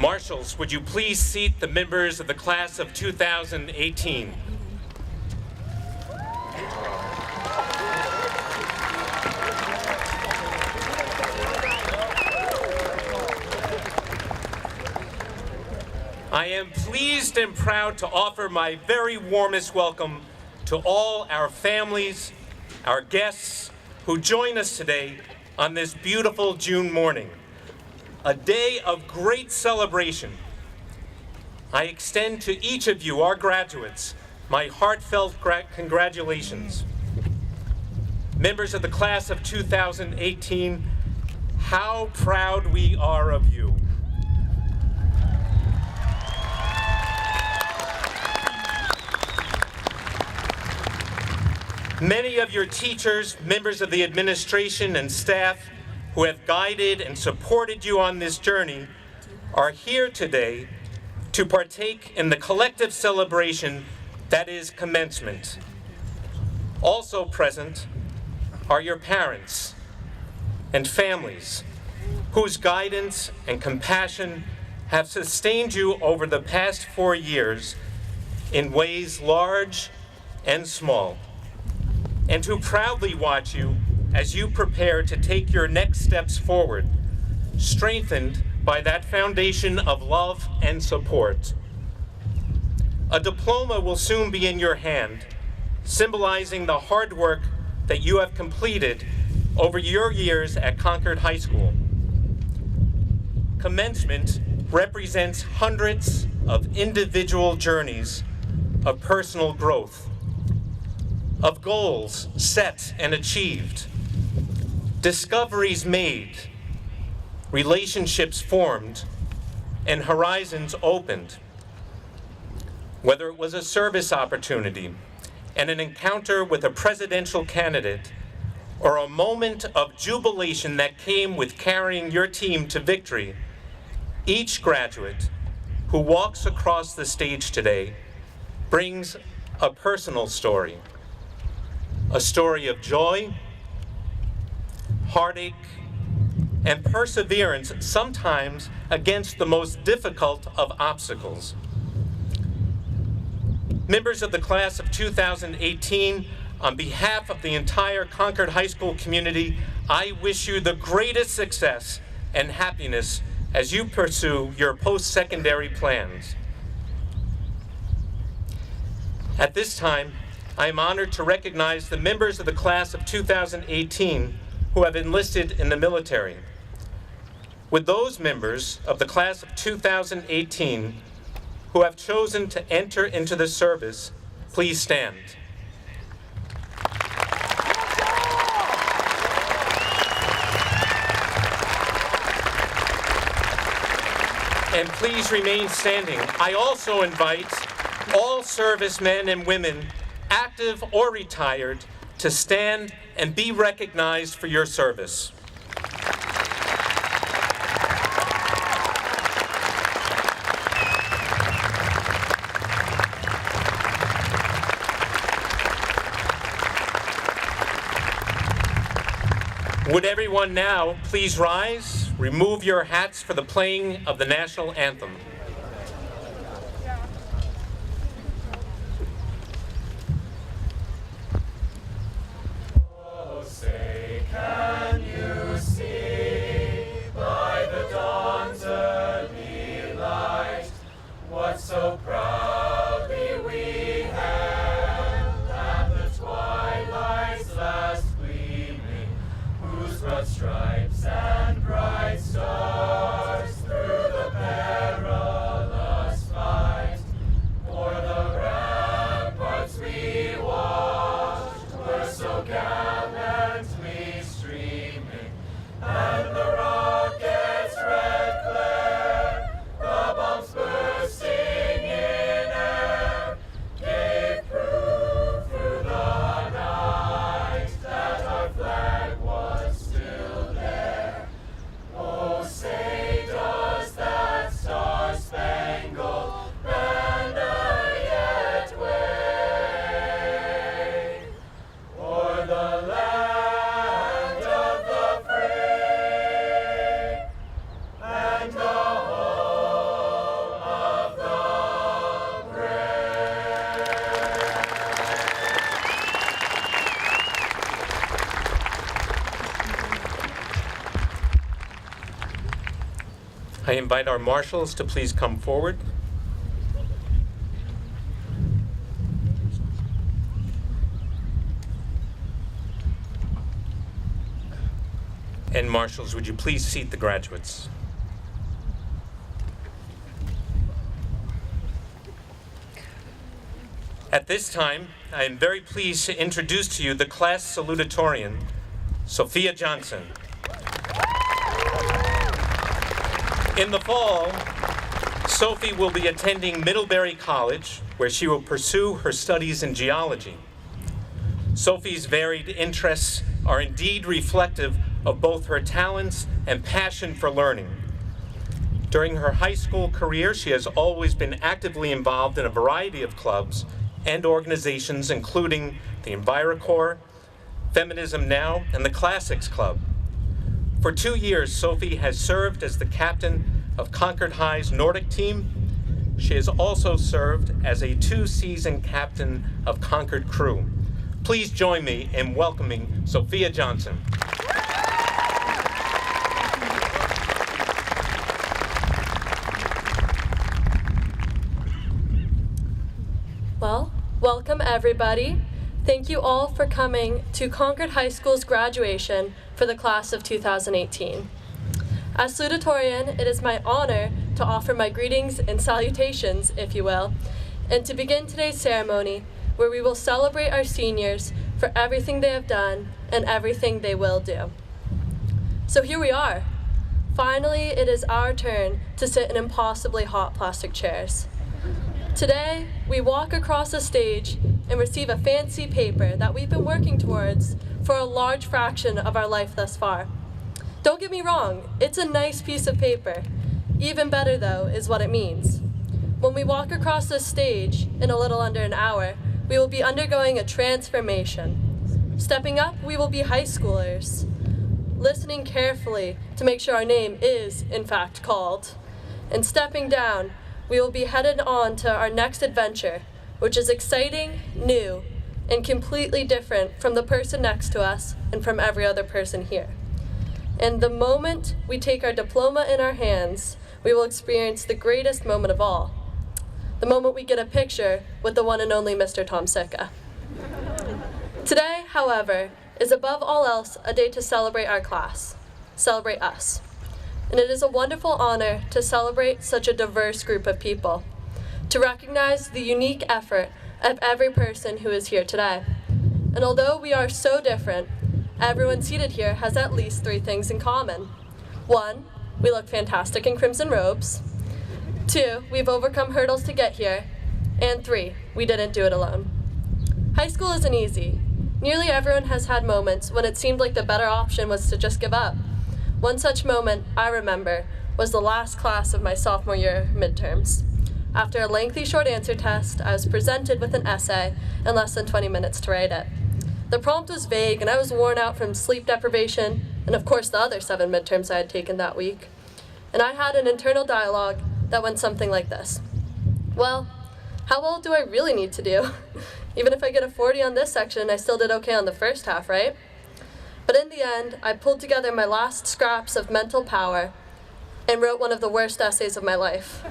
Marshals, would you please seat the members of the class of 2018? I am pleased and proud to offer my very warmest welcome to all our families, our guests who join us today on this beautiful June morning, a day of great celebration. I extend to each of you, our graduates, my heartfelt congratulations. Members of the class of 2018, how proud we are of you. Many of your teachers, members of the administration and staff who have guided and supported you on this journey are here today to partake in the collective celebration that is commencement. Also present are your parents and families whose guidance and compassion have sustained you over the past 4 years in ways large and small, and who proudly watch you as you prepare to take your next steps forward, strengthened by that foundation of love and support. A diploma will soon be in your hand, symbolizing the hard work that you have completed over your years at Concord High School. Commencement represents hundreds of individual journeys of personal growth, of goals set and achieved, discoveries made, relationships formed, and horizons opened. Whether it was a service opportunity and an encounter with a presidential candidate, or a moment of jubilation that came with carrying your team to victory, each graduate who walks across the stage today brings a personal story. A story of joy, heartache, and perseverance, sometimes against the most difficult of obstacles. Members of the class of 2018, on behalf of the entire Concord High School community, I wish you the greatest success and happiness as you pursue your post-secondary plans. At this time, I am honored to recognize the members of the class of 2018 who have enlisted in the military. Would those members of the class of 2018 who have chosen to enter into the service please stand? And please remain standing. I also invite all servicemen and women, active or retired, to stand and be recognized for your service. Would everyone now please rise, remove your hats for the playing of the national anthem. So proudly we hailed at the twilight's last gleaming, whose broad stripes and bright stars through the perilous invite our marshals to please come forward. And marshals, would you please seat the graduates? At this time, I am very pleased to introduce to you the class salutatorian, Sophia Johnson. In the fall, Sophie will be attending Middlebury College, where she will pursue her studies in geology. Sophie's varied interests are indeed reflective of both her talents and passion for learning. During her high school career, she has always been actively involved in a variety of clubs and organizations, including the EnviroCorps, Feminism Now, and the Classics Club. For 2 years, Sophie has served as the captain of Concord High's Nordic team. She has also served as a 2-season captain of Concord Crew. Please join me in welcoming Sophia Johnson. Well, welcome everybody. Thank you all for coming to Concord High School's graduation for the class of 2018. As salutatorian, it is my honor to offer my greetings and salutations, if you will, and to begin today's ceremony where we will celebrate our seniors for everything they have done and everything they will do. So here we are. Finally, it is our turn to sit in impossibly hot plastic chairs. Today, we walk across a stage and receive a fancy paper that we've been working towards for a large fraction of our life thus far. Don't get me wrong, it's a nice piece of paper. Even better, though, is what it means. When we walk across this stage in a little under an hour, we will be undergoing a transformation. Stepping up, we will be high schoolers, listening carefully to make sure our name is, in fact, called. And stepping down, we will be headed on to our next adventure, which is exciting, new, and completely different from the person next to us and from every other person here. And the moment we take our diploma in our hands, we will experience the greatest moment of all, the moment we get a picture with the one and only Mr. Tom Sicca. Today, however, is above all else a day to celebrate our class, celebrate us. And it is a wonderful honor to celebrate such a diverse group of people, to recognize the unique effort of every person who is here today. And although we are so different, everyone seated here has at least 3 things in common. 1, we look fantastic in crimson robes. 2, we've overcome hurdles to get here. And 3, we didn't do it alone. High school isn't easy. Nearly everyone has had moments when it seemed like the better option was to just give up. One such moment I remember was the last class of my sophomore year midterms. After a lengthy short answer test, I was presented with an essay and less than 20 minutes to write it. The prompt was vague and I was worn out from sleep deprivation and of course the other 7 midterms I had taken that week. And I had an internal dialogue that went something like this. Well, how well do I really need to do? Even if I get a 40 on this section, I still did okay on the first half, right? But in the end, I pulled together my last scraps of mental power and wrote one of the worst essays of my life.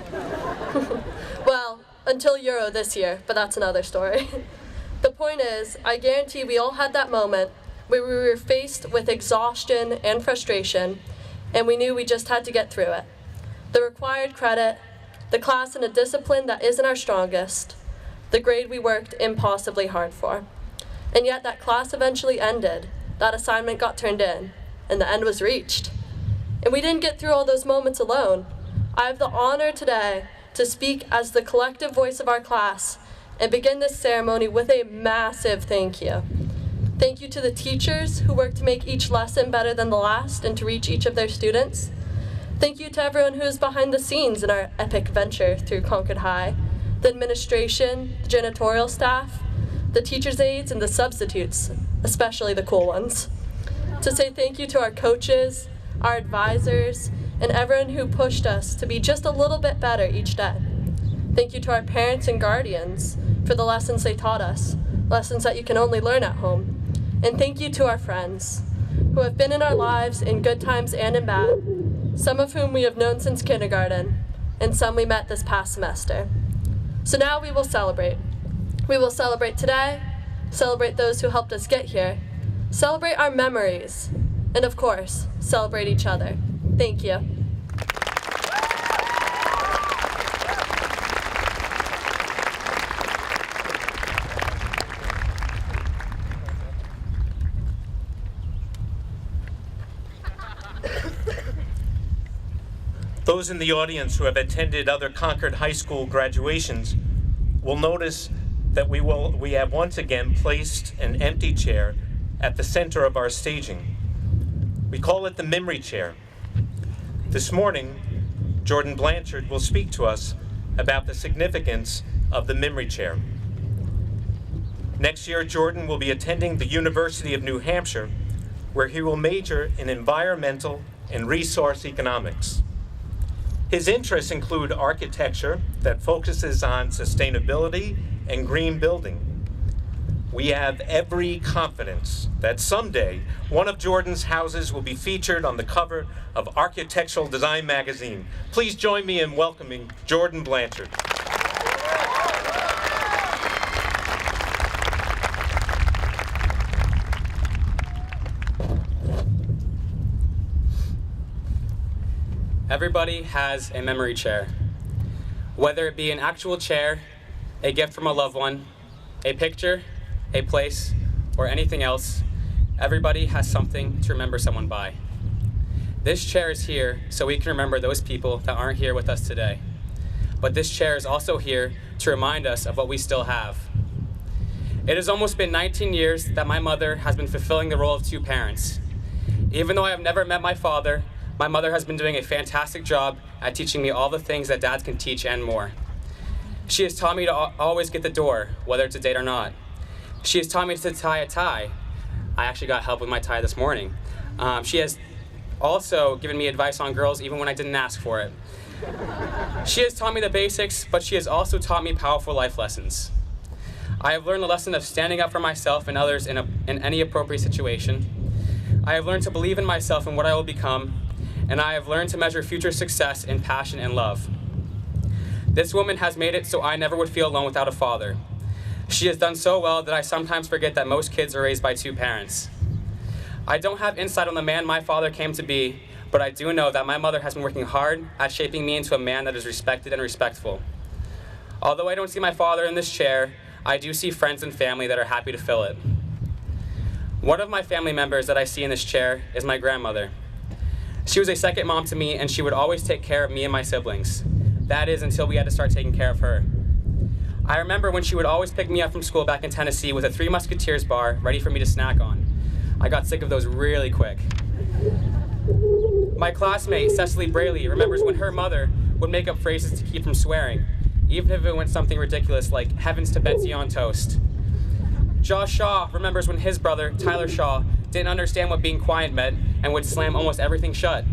Well, until Euro this year, but that's another story. The point is, I guarantee we all had that moment where we were faced with exhaustion and frustration, and we knew we just had to get through it. The required credit, the class in a discipline that isn't our strongest, the grade we worked impossibly hard for. And yet that class eventually ended. That assignment got turned in, and the end was reached. And we didn't get through all those moments alone. I have the honor today to speak as the collective voice of our class and begin this ceremony with a massive thank you. Thank you to the teachers who worked to make each lesson better than the last and to reach each of their students. Thank you to everyone who is behind the scenes in our epic venture through Concord High, the administration, the janitorial staff, the teachers' aides, and the substitutes, especially the cool ones. To say thank you to our coaches, our advisors, and everyone who pushed us to be just a little bit better each day. Thank you to our parents and guardians for the lessons they taught us, lessons that you can only learn at home. And thank you to our friends who have been in our lives in good times and in bad, some of whom we have known since kindergarten, and some we met this past semester. So now we will celebrate. We will celebrate today, celebrate those who helped us get here, celebrate our memories, and of course, celebrate each other. Thank you. Those in the audience who have attended other Concord High School graduations will notice that we have once again placed an empty chair at the center of our staging. We call it the memory chair. This morning, Jordan Blanchard will speak to us about the significance of the memory chair. Next year, Jordan will be attending the University of New Hampshire, where he will major in environmental and resource economics. His interests include architecture that focuses on sustainability and green building. We have every confidence that someday one of Jordan's houses will be featured on the cover of Architectural Design magazine. Please join me in welcoming Jordan Blanchard. Everybody has a memory chair. Whether it be an actual chair, a gift from a loved one, a picture, a place, or anything else, everybody has something to remember someone by. This chair is here so we can remember those people that aren't here with us today. But this chair is also here to remind us of what we still have. It has almost been 19 years that my mother has been fulfilling the role of two parents. Even though I have never met my father, my mother has been doing a fantastic job at teaching me all the things that dads can teach and more. She has taught me to always get the door, whether it's a date or not. She has taught me to tie a tie. I actually got help with my tie this morning. She has also given me advice on girls even when I didn't ask for it. She has taught me the basics, but she has also taught me powerful life lessons. I have learned the lesson of standing up for myself and others in any appropriate situation. I have learned to believe in myself and what I will become, and I have learned to measure future success in passion and love. This woman has made it so I never would feel alone without a father. She has done so well that I sometimes forget that most kids are raised by two parents. I don't have insight on the man my father came to be, but I do know that my mother has been working hard at shaping me into a man that is respected and respectful. Although I don't see my father in this chair, I do see friends and family that are happy to fill it. One of my family members that I see in this chair is my grandmother. She was a second mom to me, and she would always take care of me and my siblings. That is, until we had to start taking care of her. I remember when she would always pick me up from school back in Tennessee with a Three Musketeers bar ready for me to snack on. I got sick of those really quick. My classmate, Cecily Braley, remembers when her mother would make up phrases to keep from swearing, even if it went something ridiculous like "heavens to Betsy on toast." Josh Shaw remembers when his brother, Tyler Shaw, didn't understand what being quiet meant and would slam almost everything shut.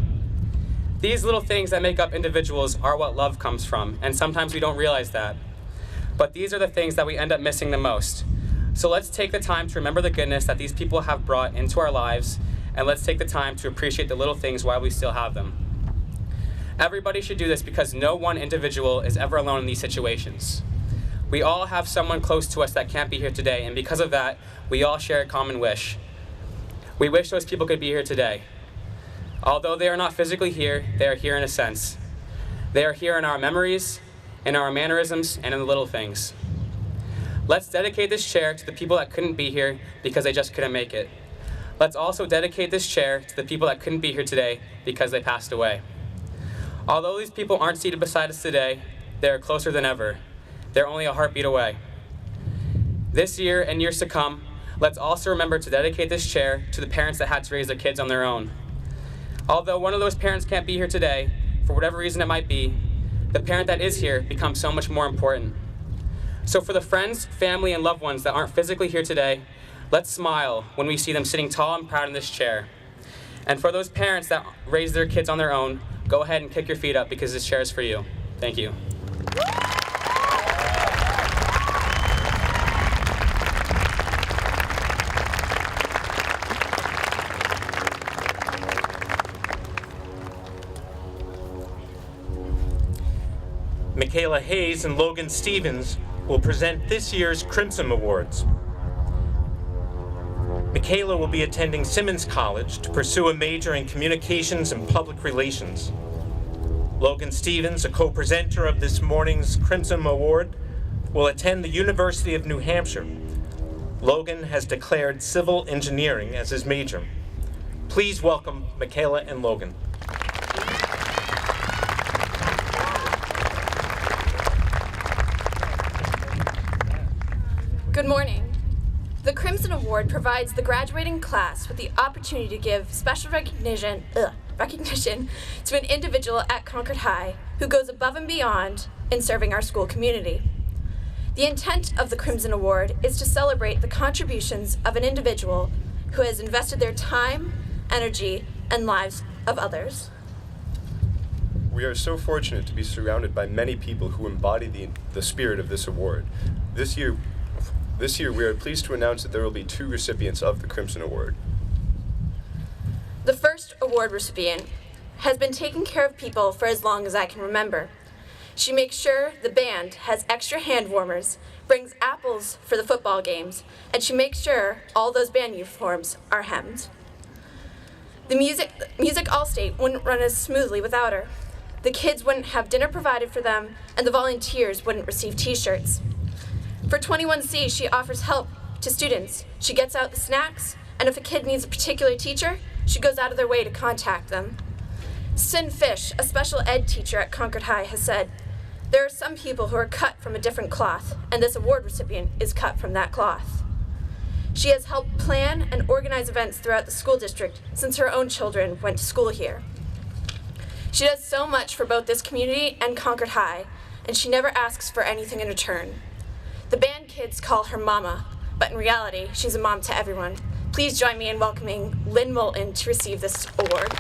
These little things that make up individuals are what love comes from, and sometimes we don't realize that. But these are the things that we end up missing the most. So let's take the time to remember the goodness that these people have brought into our lives, and let's take the time to appreciate the little things while we still have them. Everybody should do this because no one individual is ever alone in these situations. We all have someone close to us that can't be here today, and because of that, we all share a common wish. We wish those people could be here today. Although they are not physically here, they are here in a sense. They are here in our memories, in our mannerisms, and in the little things. Let's dedicate this chair to the people that couldn't be here because they just couldn't make it. Let's also dedicate this chair to the people that couldn't be here today because they passed away. Although these people aren't seated beside us today, they are closer than ever. They're only a heartbeat away. This year and years to come, let's also remember to dedicate this chair to the parents that had to raise their kids on their own. Although one of those parents can't be here today, for whatever reason it might be, the parent that is here becomes so much more important. So for the friends, family, and loved ones that aren't physically here today, let's smile when we see them sitting tall and proud in this chair. And for those parents that raise their kids on their own, go ahead and kick your feet up because this chair is for you. Thank you. Michaela Hayes and Logan Stevens will present this year's Crimson Awards. Michaela will be attending Simmons College to pursue a major in communications and public relations. Logan Stevens, a co-presenter of this morning's Crimson Award, will attend the University of New Hampshire. Logan has declared civil engineering as his major. Please welcome Michaela and Logan. Good morning. The Crimson Award provides the graduating class with the opportunity to give special recognition to an individual at Concord High who goes above and beyond in serving our school community. The intent of the Crimson Award is to celebrate the contributions of an individual who has invested their time, energy, and lives of others. We are so fortunate to be surrounded by many people who embody the spirit of this award. This year, we are pleased to announce that there will be 2 recipients of the Crimson Award. The first award recipient has been taking care of people for as long as I can remember. She makes sure the band has extra hand warmers, brings apples for the football games, and she makes sure all those band uniforms are hemmed. The Music Allstate wouldn't run as smoothly without her. The kids wouldn't have dinner provided for them, and the volunteers wouldn't receive t-shirts. For 21C, she offers help to students. She gets out the snacks, and if a kid needs a particular teacher, she goes out of their way to contact them. Sin Fish, a special ed teacher at Concord High, has said, "There are some people who are cut from a different cloth, and this award recipient is cut from that cloth." She has helped plan and organize events throughout the school district since her own children went to school here. She does so much for both this community and Concord High, and she never asks for anything in return. The band kids call her Mama, but in reality, she's a mom to everyone. Please join me in welcoming Lynn Moulton to receive this award.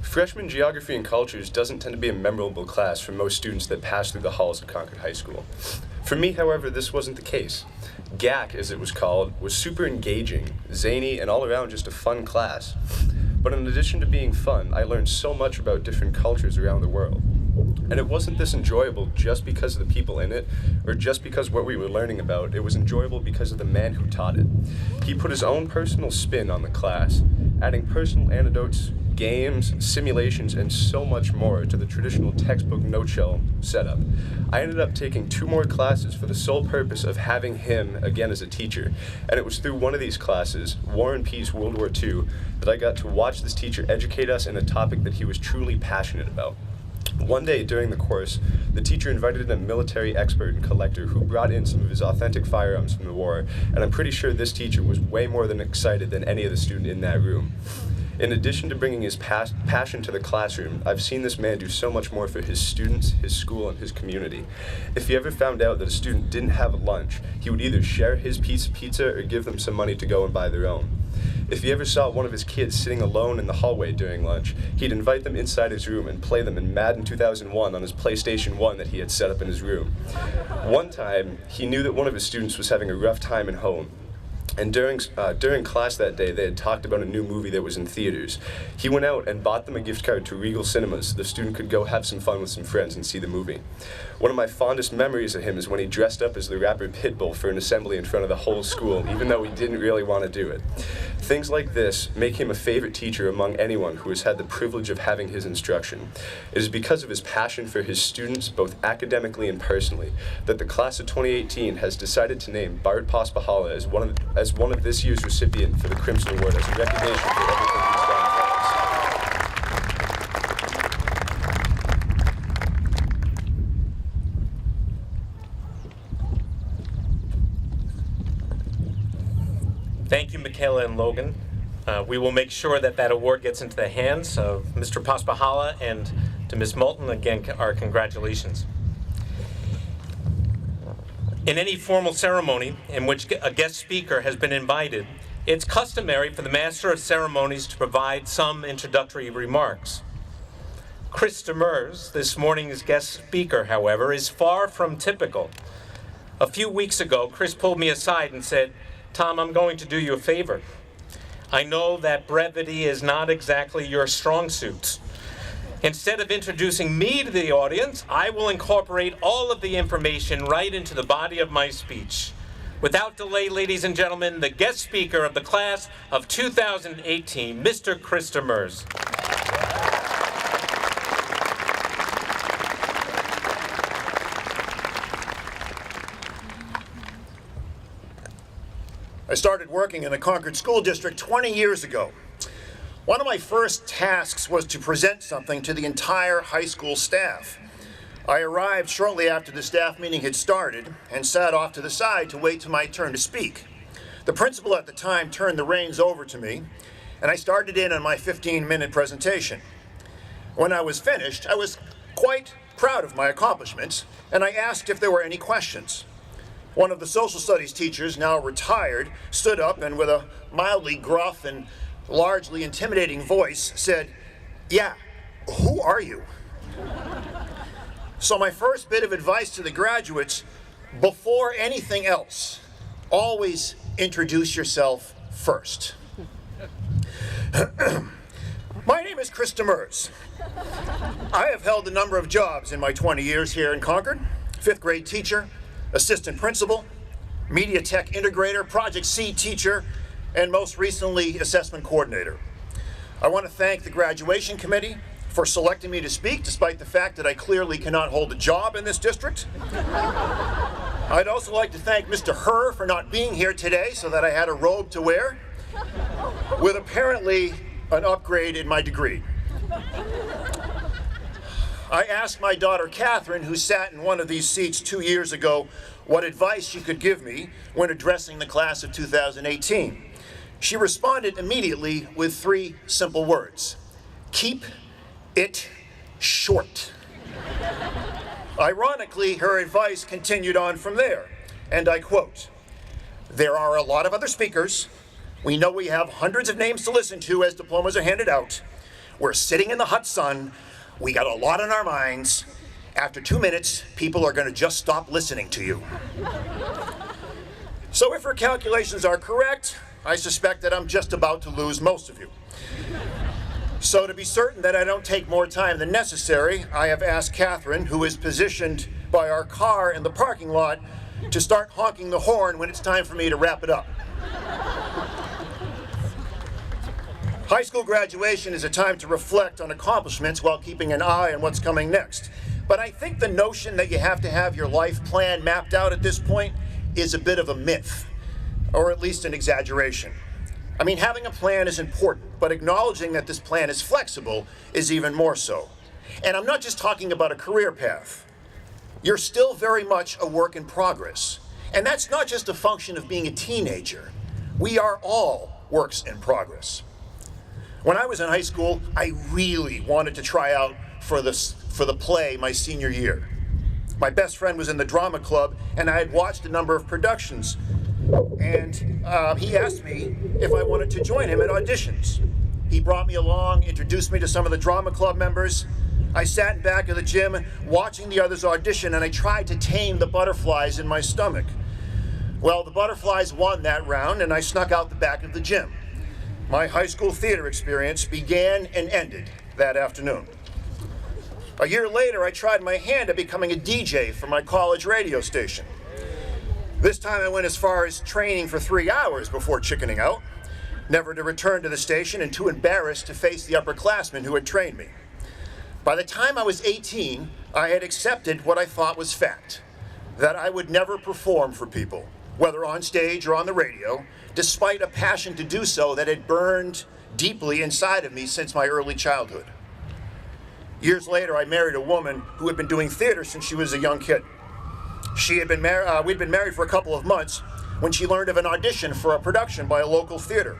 Freshman Geography and Cultures doesn't tend to be a memorable class for most students that pass through the halls of Concord High School. For me, however, this wasn't the case. GAC, as it was called, was super engaging, zany, and all around just a fun class. But in addition to being fun, I learned so much about different cultures around the world. And it wasn't this enjoyable just because of the people in it, or just because what we were learning about. It was enjoyable because of the man who taught it. He put his own personal spin on the class, adding personal anecdotes, games, simulations, and so much more to the traditional textbook no-shell setup. I ended up taking 2 more classes for the sole purpose of having him again as a teacher, and it was through one of these classes, War and Peace World War II, that I got to watch this teacher educate us in a topic that he was truly passionate about. One day during the course, the teacher invited in a military expert and collector who brought in some of his authentic firearms from the war, and I'm pretty sure this teacher was way more than excited than any of the students in that room. In addition to bringing his passion to the classroom, I've seen this man do so much more for his students, his school, and his community. If he ever found out that a student didn't have lunch, he would either share his piece of pizza or give them some money to go and buy their own. If he ever saw one of his kids sitting alone in the hallway during lunch, he'd invite them inside his room and play them in Madden 2001 on his PlayStation 1 that he had set up in his room. One time, he knew that one of his students was having a rough time at home. And during class that day, they had talked about a new movie that was in theaters. He went out and bought them a gift card to Regal Cinemas so the student could go have some fun with some friends and see the movie. One of my fondest memories of him is when he dressed up as the rapper Pitbull for an assembly in front of the whole school, even though he didn't really want to do it. Things like this make him a favorite teacher among anyone who has had the privilege of having his instruction. It is because of his passion for his students, both academically and personally, that the class of 2018 has decided to name Bart Paspahala as one of this year's recipient for the Crimson Award as a recognition for everything he's done for us. Thank you, Michaela and Logan. We will make sure that that award gets into the hands of Mr. Paspahala, and to Ms. Moulton, again, our congratulations. In any formal ceremony in which a guest speaker has been invited, it's customary for the Master of Ceremonies to provide some introductory remarks. Chris Demers, this morning's guest speaker, however, is far from typical. A few weeks ago, Chris pulled me aside and said, "Tom, I'm going to do you a favor. I know that brevity is not exactly your strong suit. Instead of introducing me to the audience, I will incorporate all of the information right into the body of my speech. Without delay, ladies and gentlemen, the guest speaker of the class of 2018, Mr. Chris Demers." I started working in the Concord School District 20 years ago. One of my first tasks was to present something to the entire high school staff. I arrived shortly after the staff meeting had started and sat off to the side to wait till my turn to speak. The principal at the time turned the reins over to me, and I started in on my 15-minute presentation. When I was finished, I was quite proud of my accomplishments, and I asked if there were any questions. One of the social studies teachers, now retired, stood up and with a mildly gruff and largely intimidating voice said, "Yeah, who are you?" So my first bit of advice to the graduates, before anything else, always introduce yourself first. My name is Chris Demers. I have held a number of jobs in my 20 years here in Concord: 5th grade teacher, assistant principal, media tech integrator, project C teacher, and most recently, assessment coordinator. I want to thank the graduation committee for selecting me to speak, despite the fact that I clearly cannot hold a job in this district. I'd also like to thank Mr. Herr for not being here today so that I had a robe to wear, with apparently an upgrade in my degree. I asked my daughter Catherine, who sat in one of these seats 2 years ago, what advice she could give me when addressing the class of 2018. She responded immediately with 3 simple words: keep it short. Ironically, her advice continued on from there, and I quote, "There are a lot of other speakers. We know we have hundreds of names to listen to as diplomas are handed out. We're sitting in the hot sun. We got a lot on our minds. After 2 minutes, people are going to just stop listening to you." So if her calculations are correct, I suspect that I'm just about to lose most of you. So to be certain that I don't take more time than necessary, I have asked Catherine, who is positioned by our car in the parking lot, to start honking the horn when it's time for me to wrap it up. High school graduation is a time to reflect on accomplishments while keeping an eye on what's coming next. But I think the notion that you have to have your life plan mapped out at this point is a bit of a myth, or at least an exaggeration. I mean, having a plan is important, but acknowledging that this plan is flexible is even more so. And I'm not just talking about a career path. You're still very much a work in progress. And that's not just a function of being a teenager. We are all works in progress. When I was in high school, I really wanted to try out for the play my senior year. My best friend was in the drama club, and I had watched a number of productions. And he asked me if I wanted to join him at auditions. He brought me along, introduced me to some of the drama club members. I sat in back of the gym watching the others audition, and I tried to tame the butterflies in my stomach. Well, the butterflies won that round, and I snuck out the back of the gym. My high school theater experience began and ended that afternoon. A year later, I tried my hand at becoming a DJ for my college radio station. This time I went as far as training for 3 hours before chickening out, never to return to the station and too embarrassed to face the upperclassmen who had trained me. By the time I was 18, I had accepted what I thought was fact, that I would never perform for people, whether on stage or on the radio, despite a passion to do so that had burned deeply inside of me since my early childhood. Years later, I married a woman who had been doing theater since she was a young kid. We'd been married for a couple of months when she learned of an audition for a production by a local theater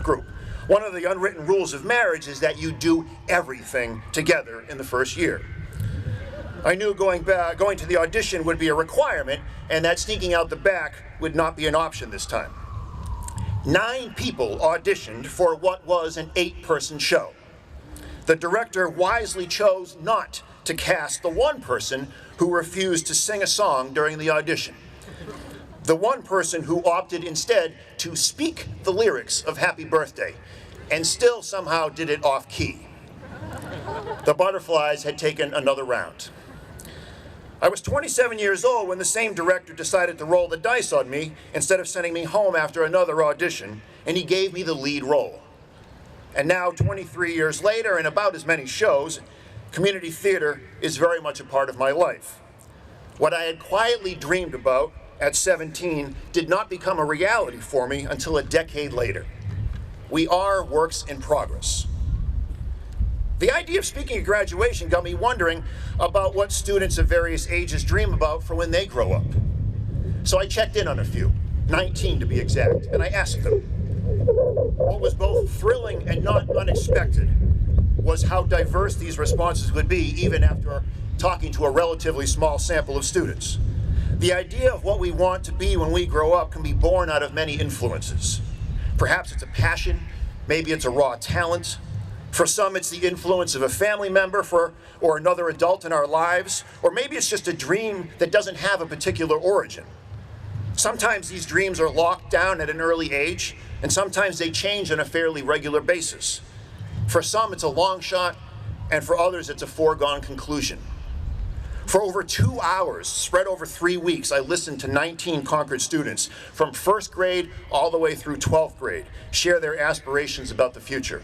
group. One of the unwritten rules of marriage is that you do everything together in the first year. I knew going to the audition would be a requirement, and that sneaking out the back would not be an option this time. 9 people auditioned for what was an 8-person show. The director wisely chose not to cast the one person who refused to sing a song during the audition. The one person who opted instead to speak the lyrics of Happy Birthday and still somehow did it off key. The Butterflies had taken another round. I was 27 years old when the same director decided to roll the dice on me instead of sending me home after another audition, and he gave me the lead role. And now, 23 years later and about as many shows, community theater is very much a part of my life. What I had quietly dreamed about at 17 did not become a reality for me until a decade later. We are works in progress. The idea of speaking at graduation got me wondering about what students of various ages dream about for when they grow up. So I checked in on a few, 19 to be exact, and I asked them. What was both thrilling and not unexpected was how diverse these responses would be, even after talking to a relatively small sample of students. The idea of what we want to be when we grow up can be born out of many influences. Perhaps it's a passion, maybe it's a raw talent. For some, it's the influence of a family member or another adult in our lives, or maybe it's just a dream that doesn't have a particular origin. Sometimes these dreams are locked down at an early age, and sometimes they change on a fairly regular basis. For some, it's a long shot, and for others, it's a foregone conclusion. For over 2 hours, spread over 3 weeks, I listened to 19 Concord students from 1st grade all the way through 12th grade share their aspirations about the future.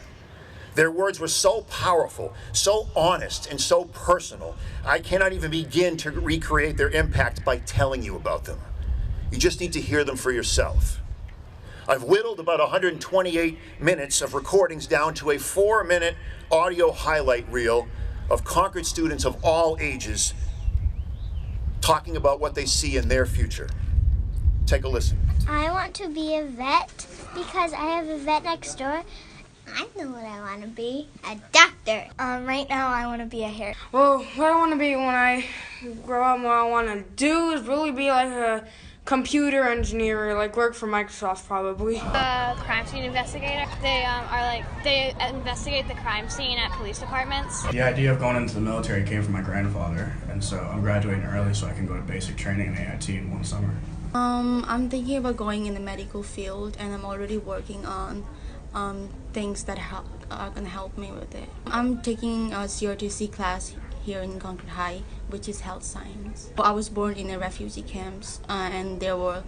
Their words were so powerful, so honest, and so personal, I cannot even begin to recreate their impact by telling you about them. You just need to hear them for yourself. I've whittled about 128 minutes of recordings down to a 4-minute audio highlight reel of Concord students of all ages talking about what they see in their future. Take a listen. I want to be a vet because I have a vet next door. I know what I want to be, a doctor. Right now I want to be a hair. Well, what I want to be when I grow up, what I want to do is really be like a computer engineer, like work for Microsoft probably. Crime scene investigator. They investigate the crime scene at police departments. The idea of going into the military came from my grandfather, and so I'm graduating early so I can go to basic training in AIT in 1 summer. I'm thinking about going in the medical field, and I'm already working on things that are going to help me with it. I'm taking a CRTC class here in Concord High, which is health science. I was born in a refugee camps, and there were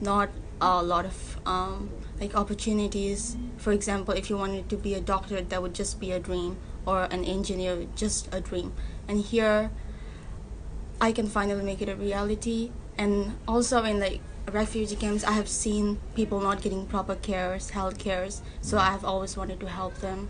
not a lot of opportunities. For example, if you wanted to be a doctor, that would just be a dream, or an engineer, just a dream. And here, I can finally make it a reality. And also in refugee camps, I have seen people not getting proper cares, health cares, so I have always wanted to help them.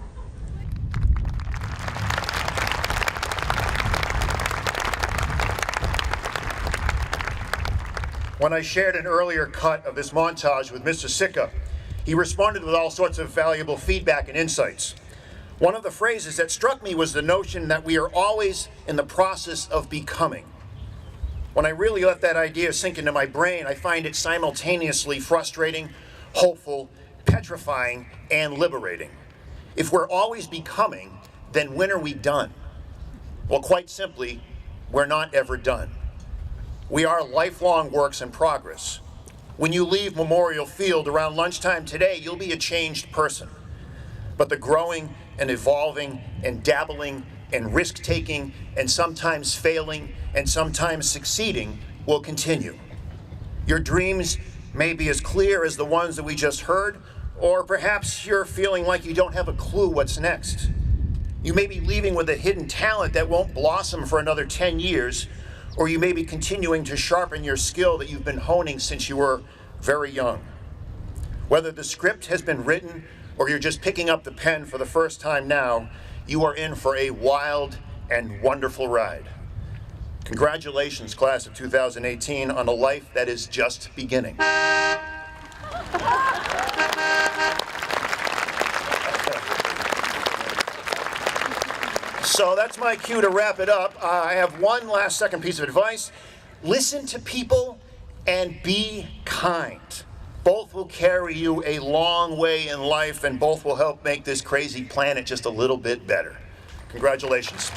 When I shared an earlier cut of this montage with Mr. Sicca, he responded with all sorts of valuable feedback and insights. One of the phrases that struck me was the notion that we are always in the process of becoming. When I really let that idea sink into my brain, I find it simultaneously frustrating, hopeful, petrifying, and liberating. If we're always becoming, then when are we done? Well, quite simply, we're not ever done. We are lifelong works in progress. When you leave Memorial Field around lunchtime today, you'll be a changed person. But the growing and evolving and dabbling and risk-taking and sometimes failing and sometimes succeeding will continue. Your dreams may be as clear as the ones that we just heard, or perhaps you're feeling like you don't have a clue what's next. You may be leaving with a hidden talent that won't blossom for another 10 years, or you may be continuing to sharpen your skill that you've been honing since you were very young. Whether the script has been written or you're just picking up the pen for the first time now, you are in for a wild and wonderful ride. Congratulations, class of 2018, on a life that is just beginning. So that's my cue to wrap it up. I have one last second piece of advice. Listen to people and be kind. Both will carry you a long way in life, and both will help make this crazy planet just a little bit better. Congratulations.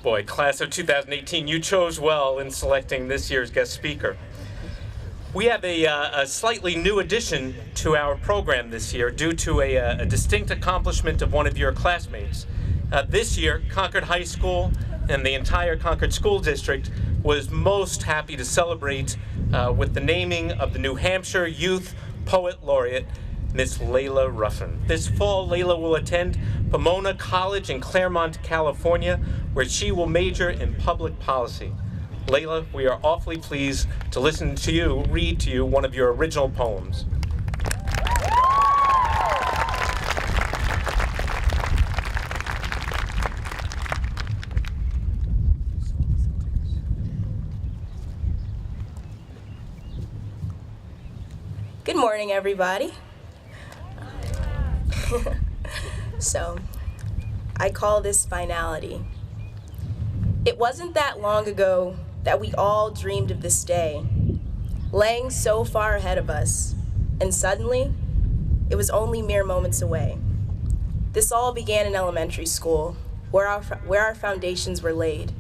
Boy, class of 2018, you chose well in selecting this year's guest speaker. We have a slightly new addition to our program this year due to a distinct accomplishment of one of your classmates. This year, Concord High School and the entire Concord School District was most happy to celebrate with the naming of the New Hampshire Youth Poet Laureate, Miss Layla Ruffin. This fall, Layla will attend Pomona College in Claremont, California, where she will major in public policy. Layla, we are awfully pleased to listen to you read to you one of your original poems. Good morning, everybody. So, I call this finality. It wasn't that long ago that we all dreamed of this day, laying so far ahead of us, and suddenly, it was only mere moments away. This all began in elementary school, where our foundations were laid,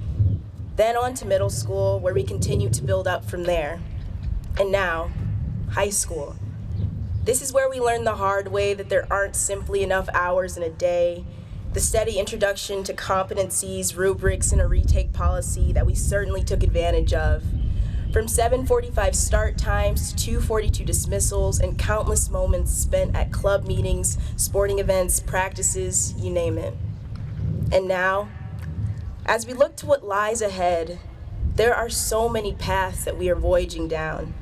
then on to middle school, where we continued to build up from there, and now, high school. This is where we learn the hard way that there aren't simply enough hours in a day, the steady introduction to competencies, rubrics, and a retake policy that we certainly took advantage of. From 7:45 start times to 2:42 dismissals, and countless moments spent at club meetings, sporting events, practices, you name it. And now, as we look to what lies ahead, there are so many paths that we are voyaging down.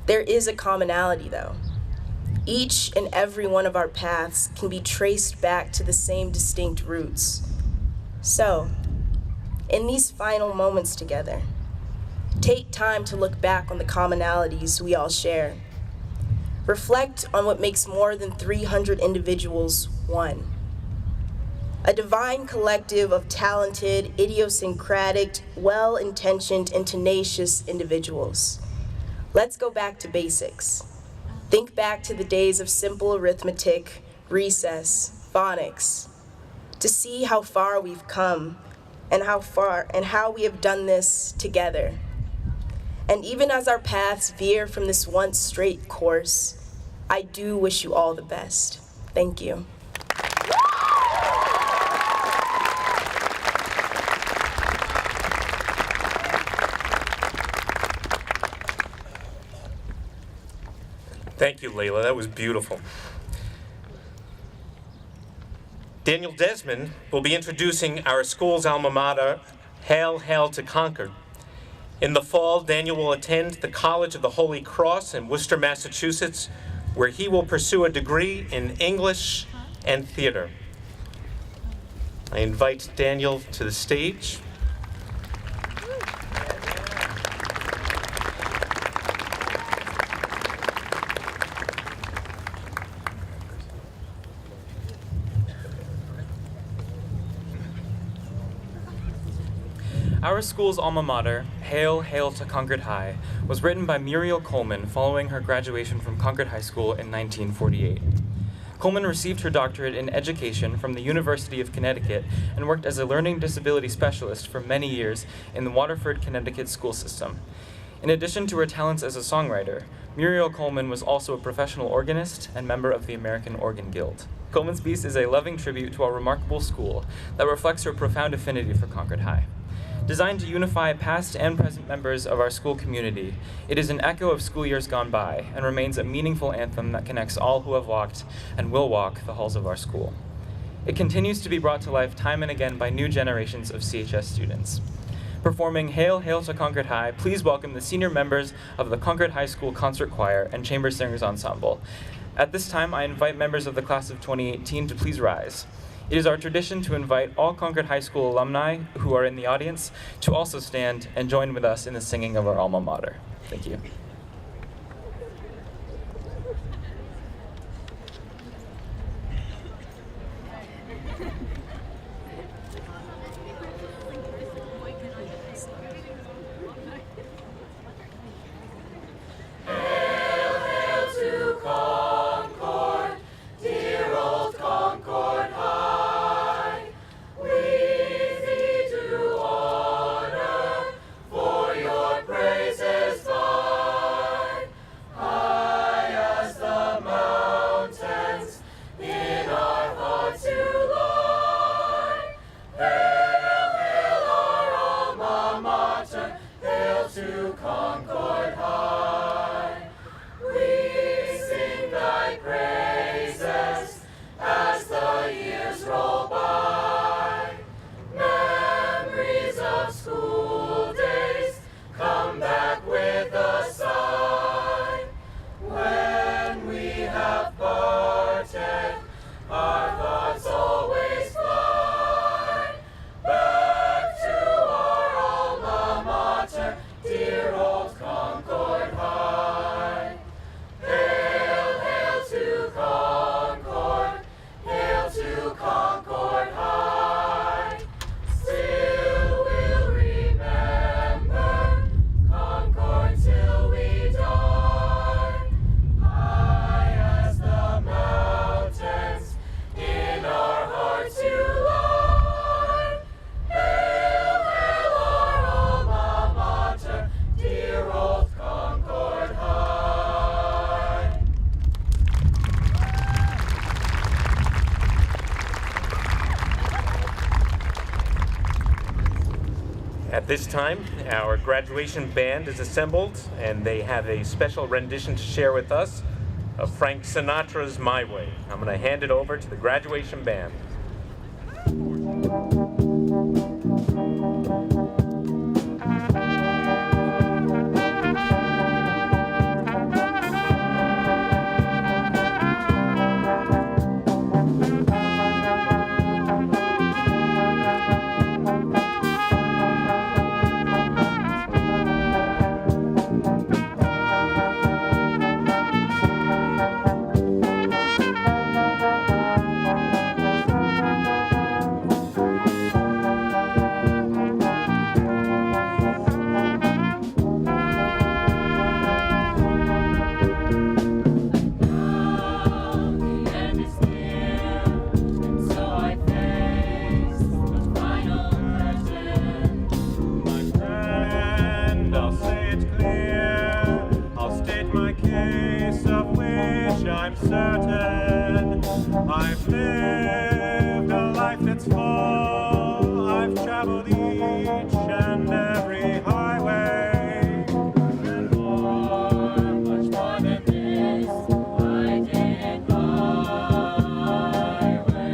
There is a commonality, though. Each and every one of our paths can be traced back to the same distinct roots. So, in these final moments together, take time to look back on the commonalities we all share. Reflect on what makes more than 300 individuals one. A divine collective of talented, idiosyncratic, well-intentioned, and tenacious individuals. Let's go back to basics. Think back to the days of simple arithmetic, recess, phonics, to see how far we've come and how we have done this together. And even as our paths veer from this once straight course, I do wish you all the best. Thank you. Thank you, Layla. That was beautiful. Daniel Desmond will be introducing our school's alma mater, Hail, Hail to Concord. In the fall, Daniel will attend the College of the Holy Cross in Worcester, Massachusetts, where he will pursue a degree in English and theater. I invite Daniel to the stage. Our school's alma mater, Hail, Hail to Concord High, was written by Muriel Coleman following her graduation from Concord High School in 1948. Coleman received her doctorate in education from the University of Connecticut and worked as a learning disability specialist for many years in the Waterford, Connecticut school system. In addition to her talents as a songwriter, Muriel Coleman was also a professional organist and member of the American Organ Guild. Coleman's piece is a loving tribute to our remarkable school that reflects her profound affinity for Concord High. Designed to unify past and present members of our school community, it is an echo of school years gone by and remains a meaningful anthem that connects all who have walked and will walk the halls of our school. It continues to be brought to life time and again by new generations of CHS students. Performing Hail, Hail to Concord High, please welcome the senior members of the Concord High School Concert Choir and Chamber Singers Ensemble. At this time, I invite members of the class of 2018 to please rise. It is our tradition to invite all Concord High School alumni who are in the audience to also stand and join with us in the singing of our alma mater. Thank you. Hail, hail to Concord, dear old Concord High. We thee do honor, for your praises fly. High as the mountains, in our hearts you lie. Hail, hail our alma mater, hail to Concord High. We sing thy praises as the years roll by. Memories of school days come back with a sigh. When we have parted, our thoughts always fly back to our alma mater, dear old Concord High. Hail, hail to Concord, hail to Concord High. Still we'll remember Concord till we die. High as the mountains, in our hearts you lie. Hail, hail our alma mater, dear old Concord High. At this time, our graduation band is assembled, and they have a special rendition to share with us of Frank Sinatra's My Way. I'm going to hand it over to the graduation band. I'm certain I've lived a life that's full. I've traveled each and every highway, and more, much more than this, I did my way.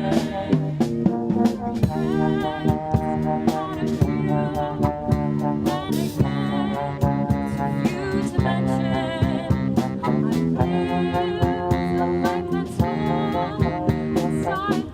Sorry.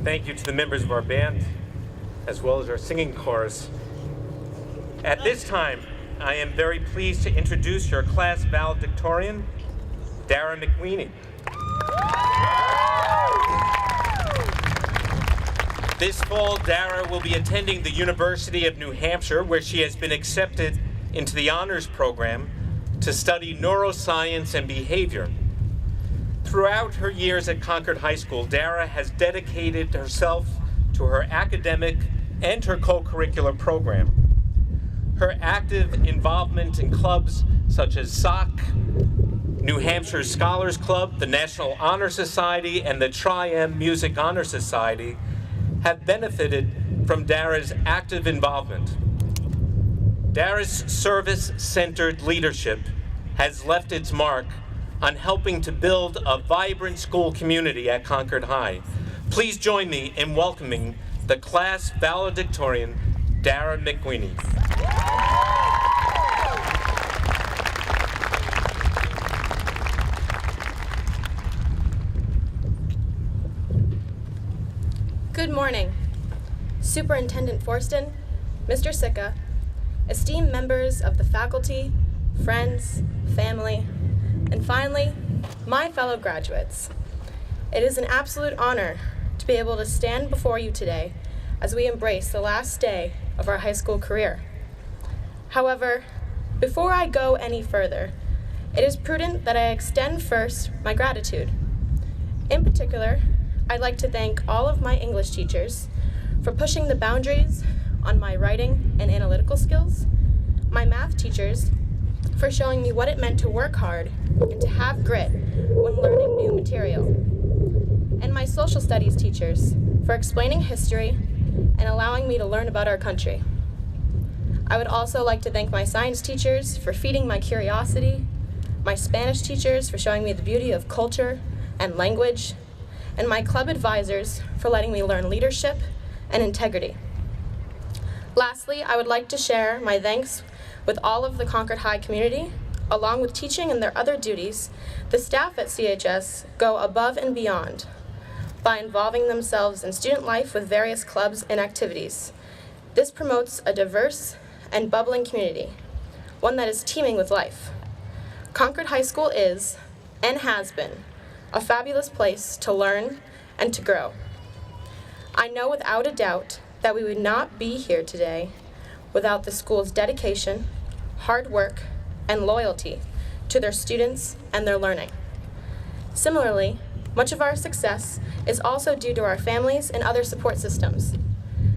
thank you to the members of our band, as well as our singing chorus. At this time, I am very pleased to introduce your class valedictorian, Dara McWeeny. This fall, Dara will be attending the University of New Hampshire, where she has been accepted into the honors program to study neuroscience and behavior. Throughout her years at Concord High School, Dara has dedicated herself to her academic and her co-curricular program. Her active involvement in clubs such as SOC, New Hampshire Scholars Club, the National Honor Society, and the Tri-M Music Honor Society have benefited from Dara's active involvement. Dara's service-centered leadership has left its mark on helping to build a vibrant school community at Concord High. Please join me in welcoming the class valedictorian, Dara McWeeny. Good morning, Superintendent Forston, Mr. Sicca, esteemed members of the faculty, friends, family, and finally, my fellow graduates. It is an absolute honor to be able to stand before you today as we embrace the last day of our high school career. However, before I go any further, it is prudent that I extend first my gratitude. In particular, I'd like to thank all of my English teachers for pushing the boundaries on my writing and analytical skills, my math teachers for showing me what it meant to work hard and to have grit when learning new material, and my social studies teachers for explaining history and allowing me to learn about our country. I would also like to thank my science teachers for feeding my curiosity, my Spanish teachers for showing me the beauty of culture and language, and my club advisors for letting me learn leadership and integrity. Lastly, I would like to share my thanks with all of the Concord High community. Along with teaching and their other duties, the staff at CHS go above and beyond by involving themselves in student life with various clubs and activities. This promotes a diverse and bubbling community, one that is teeming with life. Concord High School is, and has been, a fabulous place to learn and to grow. I know without a doubt that we would not be here today without the school's dedication, hard work, and loyalty to their students and their learning. Similarly, much of our success is also due to our families and other support systems.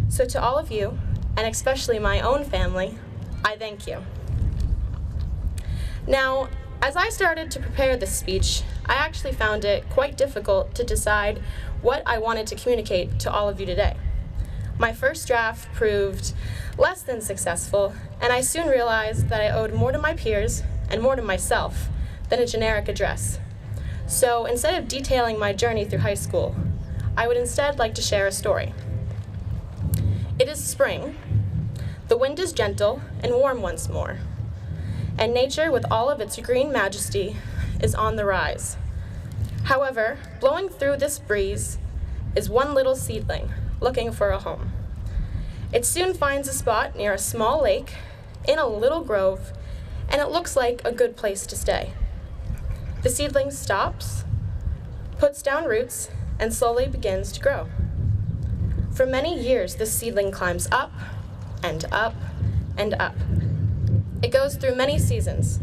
So to all of you, and especially my own family, I thank you. Now, as I started to prepare this speech, I actually found it quite difficult to decide what I wanted to communicate to all of you today. My first draft proved less than successful, and I soon realized that I owed more to my peers and more to myself than a generic address. So instead of detailing my journey through high school, I would instead like to share a story. It is spring, the wind is gentle and warm once more, and nature with all of its green majesty is on the rise. However, blowing through this breeze is one little seedling looking for a home. It soon finds a spot near a small lake in a little grove, and it looks like a good place to stay. The seedling stops, puts down roots, and slowly begins to grow. For many years, this seedling climbs up and up and up. It goes through many seasons,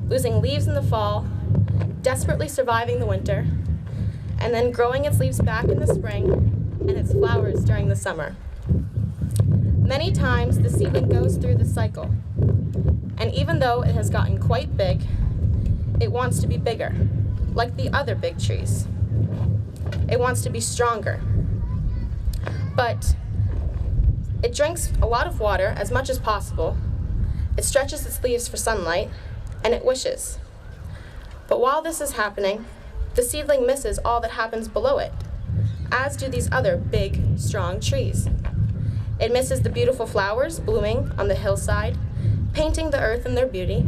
losing leaves in the fall, desperately surviving the winter, and then growing its leaves back in the spring and its flowers during the summer. Many times, the seedling goes through the cycle, and even though it has gotten quite big, it wants to be bigger, like the other big trees. It wants to be stronger, but it drinks a lot of water as much as possible, it stretches its leaves for sunlight, and it wishes. But while this is happening, the seedling misses all that happens below it, as do these other big, strong trees. It misses the beautiful flowers blooming on the hillside, painting the earth in their beauty.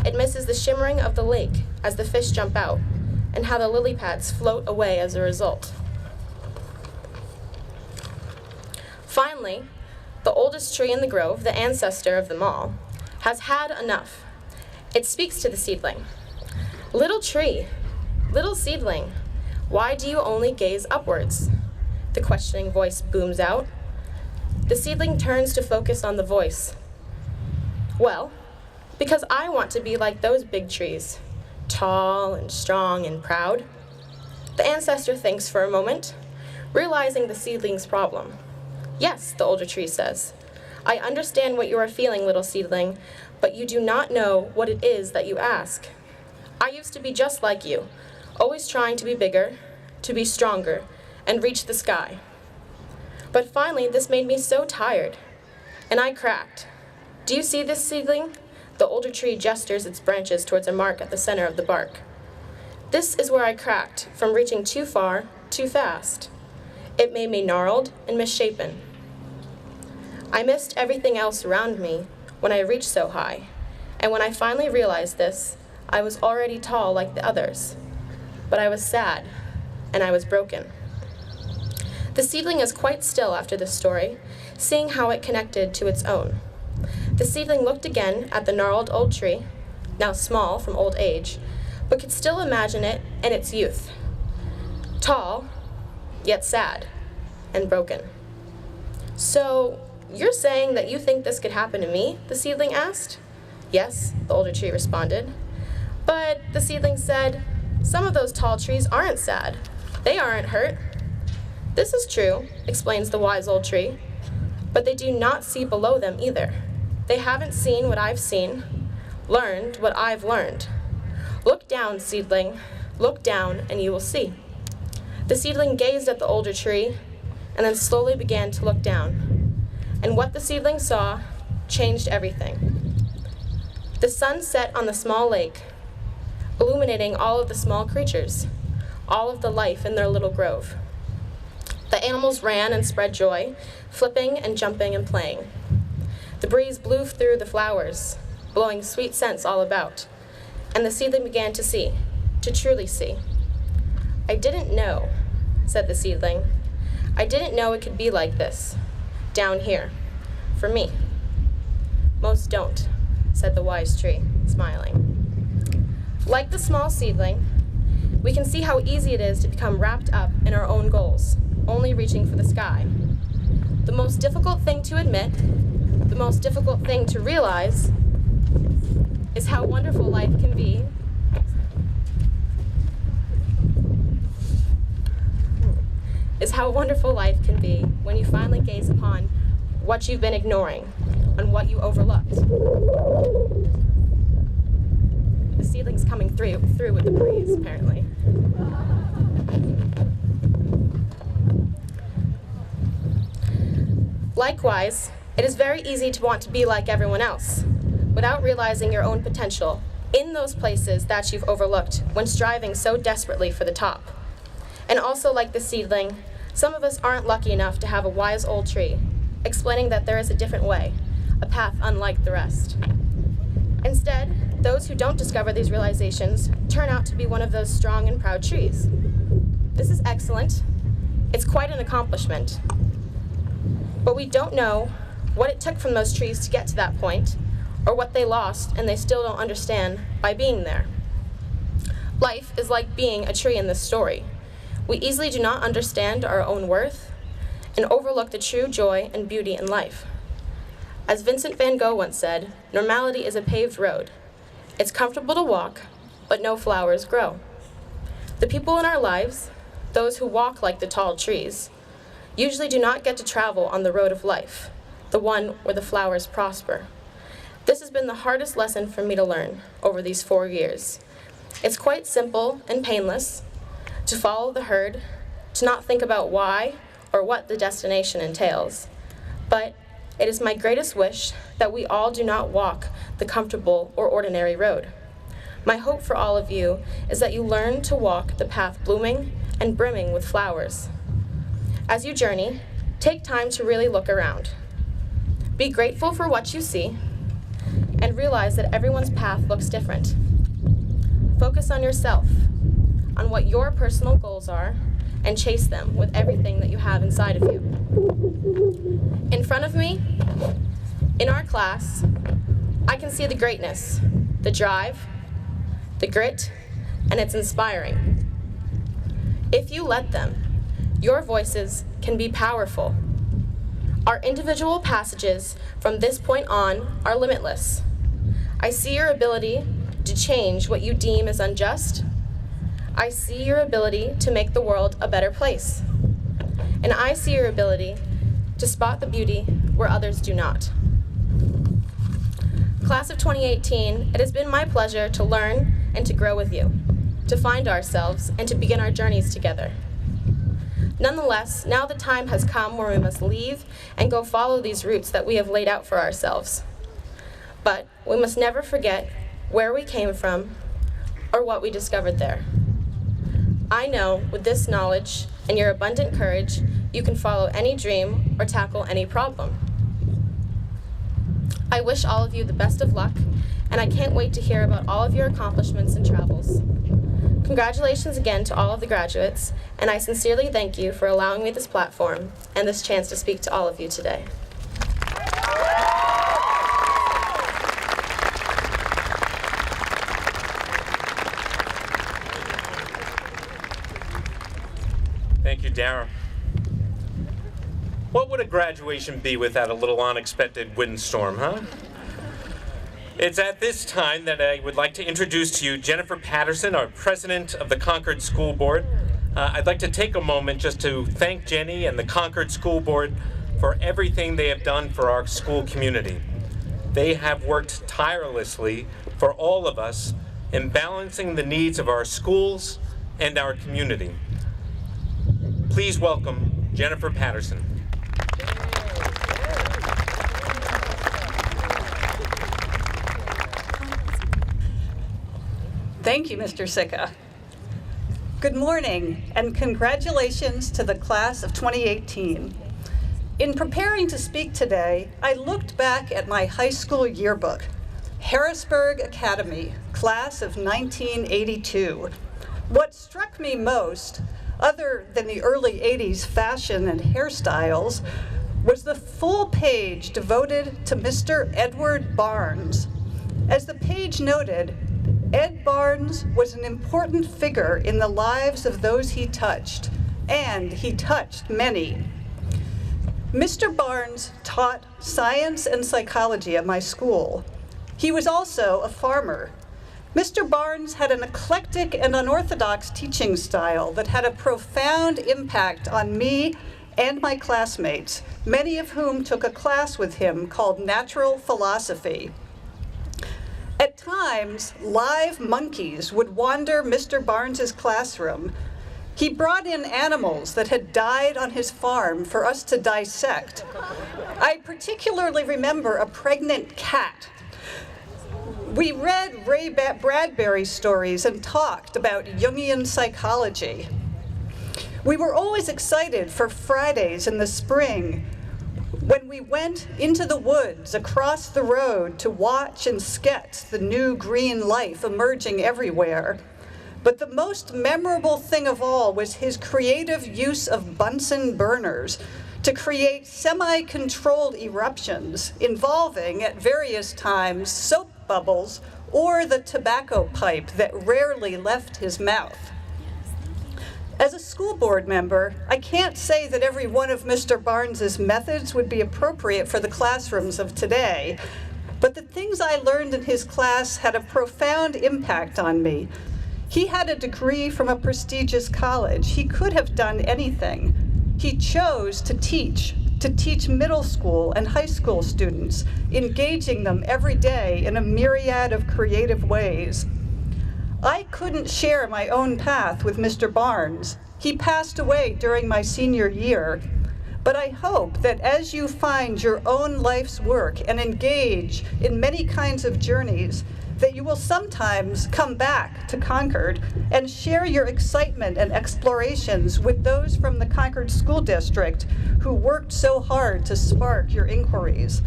It misses the shimmering of the lake as the fish jump out, and how the lily pads float away as a result. Finally, the oldest tree in the grove, the ancestor of them all, has had enough. It speaks to the seedling. Little tree, little seedling, why do you only gaze upwards? The questioning voice booms out. The seedling turns to focus on the voice. Well, because I want to be like those big trees, tall and strong and proud. The ancestor thinks for a moment, realizing the seedling's problem. Yes, the older tree says, I understand what you are feeling, little seedling, but you do not know what it is that you ask. I used to be just like you, always trying to be bigger, to be stronger, and reach the sky. But finally, this made me so tired, and I cracked. Do you see this, seedling? The older tree gestures its branches towards a mark at the center of the bark. This is where I cracked from reaching too far, too fast. It made me gnarled and misshapen. I missed everything else around me when I reached so high, and when I finally realized this, I was already tall like the others. But I was sad, and I was broken. The seedling is quite still after this story, seeing how it connected to its own. The seedling looked again at the gnarled old tree, now small from old age, but could still imagine it in its youth. Tall, yet sad, and broken. So, you're saying that you think this could happen to me? The seedling asked. Yes, the older tree responded. But the seedling said, some of those tall trees aren't sad. They aren't hurt. This is true, explains the wise old tree, but they do not see below them either. They haven't seen what I've seen, learned what I've learned. Look down, seedling. Look down, and you will see. The seedling gazed at the older tree, and then slowly began to look down. And what the seedling saw changed everything. The sun set on the small lake, illuminating all of the small creatures, all of the life in their little grove. The animals ran and spread joy, flipping and jumping and playing. The breeze blew through the flowers, blowing sweet scents all about, and the seedling began to see, to truly see. I didn't know, said the seedling. I didn't know it could be like this, down here, for me. Most don't, said the wise tree, smiling. Like the small seedling, we can see how easy it is to become wrapped up in our own goals, only reaching for the sky. The most difficult thing to admit, the most difficult thing to realize, is how wonderful life can be when you finally gaze upon what you've been ignoring, on what you overlooked. The seedling's coming through with the breeze, apparently. Likewise, it is very easy to want to be like everyone else, without realizing your own potential in those places that you've overlooked when striving so desperately for the top. And also, like the seedling, some of us aren't lucky enough to have a wise old tree explaining that there is a different way, a path unlike the rest. Instead, those who don't discover these realizations turn out to be one of those strong and proud trees. This is excellent. It's quite an accomplishment. But we don't know what it took from those trees to get to that point, or what they lost and they still don't understand by being there. Life is like being a tree in this story. We easily do not understand our own worth and overlook the true joy and beauty in life. As Vincent van Gogh once said, normality is a paved road. It's comfortable to walk, but no flowers grow. The people in our lives, those who walk like the tall trees, usually do not get to travel on the road of life, the one where the flowers prosper. This has been the hardest lesson for me to learn over these 4 years. It's quite simple and painless to follow the herd, to not think about why or what the destination entails. But it is my greatest wish that we all do not walk the comfortable or ordinary road. My hope for all of you is that you learn to walk the path blooming and brimming with flowers. As you journey, take time to really look around. Be grateful for what you see, and realize that everyone's path looks different. Focus on yourself, on what your personal goals are, and chase them with everything that you have inside of you. In front of me, in our class, I can see the greatness, the drive, the grit, and it's inspiring. If you let them, your voices can be powerful. Our individual passages from this point on are limitless. I see your ability to change what you deem as unjust. I see your ability to make the world a better place. And I see your ability to spot the beauty where others do not. Class of 2018, it has been my pleasure to learn and to grow with you, to find ourselves and to begin our journeys together. Nonetheless, now the time has come where we must leave and go follow these routes that we have laid out for ourselves. But we must never forget where we came from or what we discovered there. I know with this knowledge and your abundant courage, you can follow any dream or tackle any problem. I wish all of you the best of luck, and I can't wait to hear about all of your accomplishments and travels. Congratulations again to all of the graduates, and I sincerely thank you for allowing me this platform and this chance to speak to all of you today. Thank you, Dara. What would a graduation be without a little unexpected windstorm, huh? It's at this time that I would like to introduce to you Jennifer Patterson, our president of the Concord School Board. I'd like to take a moment just to thank Jenny and the Concord School Board for everything they have done for our school community. They have worked tirelessly for all of us in balancing the needs of our schools and our community. Please welcome Jennifer Patterson. Thank you, Mr. Sicca. Good morning, and congratulations to the class of 2018. In preparing to speak today, I looked back at my high school yearbook, Harrisburg Academy, class of 1982. What struck me most, other than the early 80s fashion and hairstyles, was the full page devoted to Mr. Edward Barnes. As the page noted, Ed Barnes was an important figure in the lives of those he touched, and he touched many. Mr. Barnes taught science and psychology at my school. He was also a farmer. Mr. Barnes had an eclectic and unorthodox teaching style that had a profound impact on me and my classmates, many of whom took a class with him called Natural Philosophy. At times, live monkeys would wander Mr. Barnes's classroom. He brought in animals that had died on his farm for us to dissect. I particularly remember a pregnant cat. We read Ray Bradbury stories and talked about Jungian psychology. We were always excited for Fridays in the spring when we went into the woods across the road to watch and sketch the new green life emerging everywhere. But the most memorable thing of all was his creative use of Bunsen burners to create semi-controlled eruptions involving, at various times, soap bubbles or the tobacco pipe that rarely left his mouth. As a school board member, I can't say that every one of Mr. Barnes's methods would be appropriate for the classrooms of today, but the things I learned in his class had a profound impact on me. He had a degree from a prestigious college. He could have done anything. He chose to teach middle school and high school students, engaging them every day in a myriad of creative ways. I couldn't share my own path with Mr. Barnes. He passed away during my senior year, but I hope that as you find your own life's work and engage in many kinds of journeys, that you will sometimes come back to Concord and share your excitement and explorations with those from the Concord School District who worked so hard to spark your inquiries.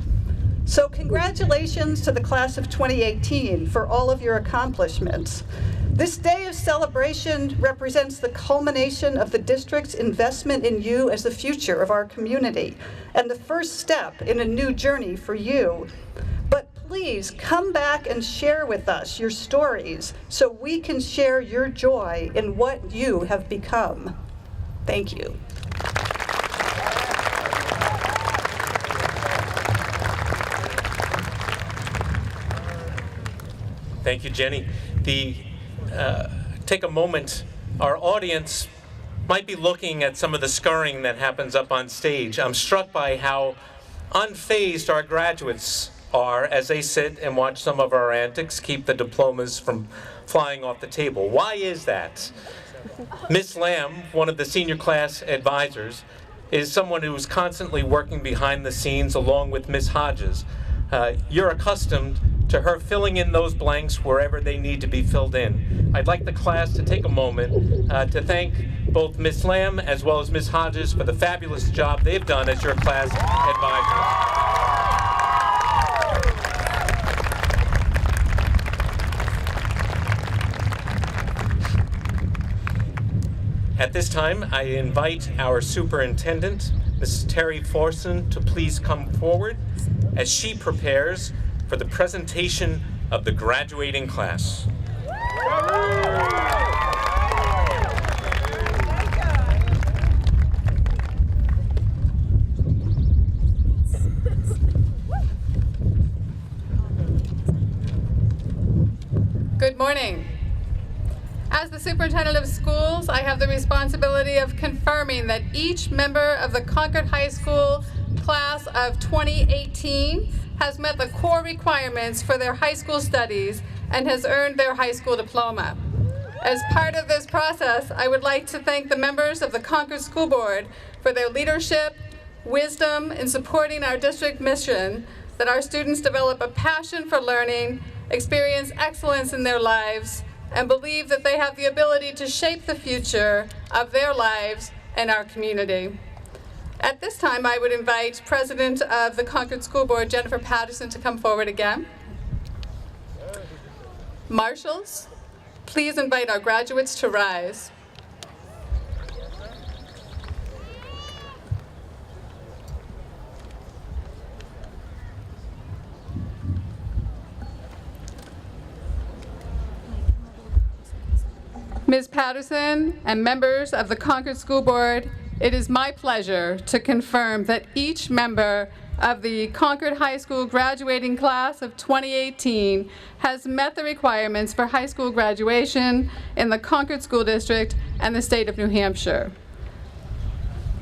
So congratulations to the class of 2018 for all of your accomplishments. This day of celebration represents the culmination of the district's investment in you as the future of our community and the first step in a new journey for you. But please come back and share with us your stories so we can share your joy in what you have become. Thank you. Thank you, Jenny. Take a moment. Our audience might be looking at some of the scurrying that happens up on stage. I'm struck by how unfazed our graduates are as they sit and watch some of our antics keep the diplomas from flying off the table. Why is that? Miss Lamb, one of the senior class advisors, is someone who is constantly working behind the scenes along with Miss Hodges. You're accustomed to her filling in those blanks wherever they need to be filled in. I'd like the class to take a moment to thank both Miss Lamb as well as Miss Hodges for the fabulous job they've done as your class advisors. At this time, I invite our superintendent, Mrs. Terry Forson, to please come forward as she prepares for the presentation of the graduating class. Good morning. As the superintendent of schools, I have the responsibility of confirming that each member of the Concord High School class of 2018 has met the core requirements for their high school studies and has earned their high school diploma. As part of this process, I would like to thank the members of the Concord School Board for their leadership, wisdom in supporting our district mission that our students develop a passion for learning, experience excellence in their lives, and believe that they have the ability to shape the future of their lives and our community. At this time, I would invite President of the Concord School Board, Jennifer Patterson, to come forward again. Marshals, please invite our graduates to rise. Ms. Patterson and members of the Concord School Board, it is my pleasure to confirm that each member of the Concord High School graduating class of 2018 has met the requirements for high school graduation in the Concord School District and the state of New Hampshire.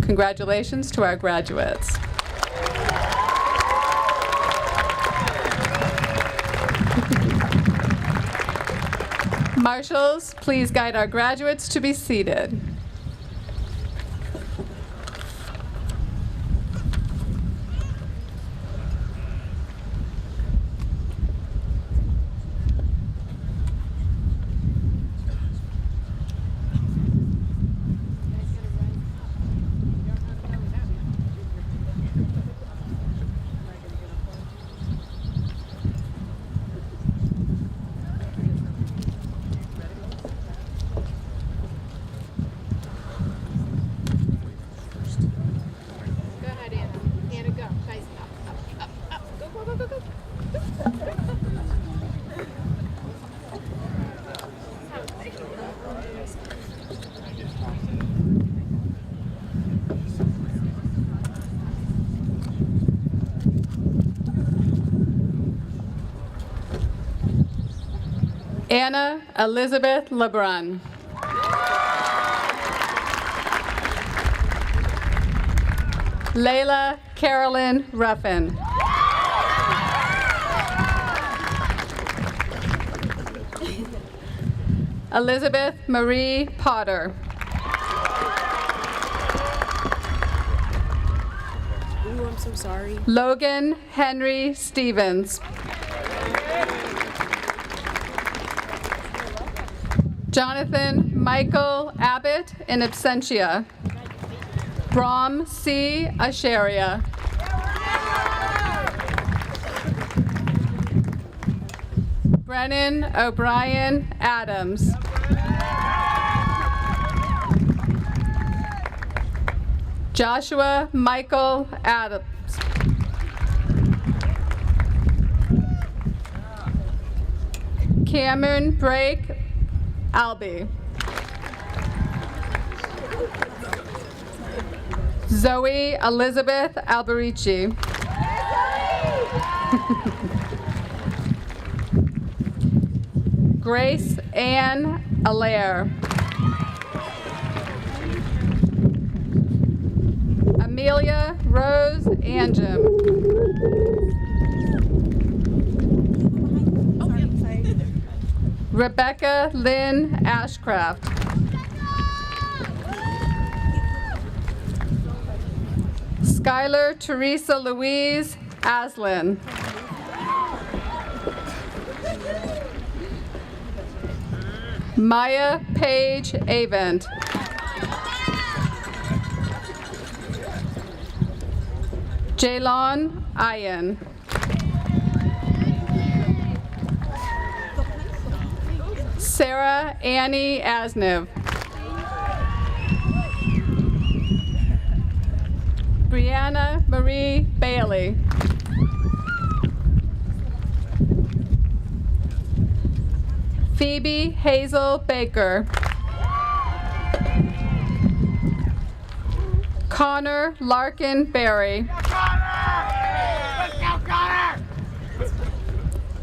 Congratulations to our graduates. Marshals, please guide our graduates to be seated. Anna Elizabeth LeBrun. Layla Carolyn Ruffin. Elizabeth Marie Potter. Ooh, I'm so sorry. Logan Henry Stevens. Jonathan Michael Abbott in absentia. Brahm C. Asheria. Brennan O'Brien Adams. Joshua Michael Adams. Cameron Brake Albee. Zoe Elizabeth Alberici. Grace Ann Allaire. Amelia Rose Angem. Rebecca Lynn Ashcraft. Skylar Teresa Louise Aslin. Maya Paige Avent. Jaylon Ian. Sarah Annie Asniv. Brianna Marie Bailey. Phoebe Hazel Baker. Connor Larkin Berry.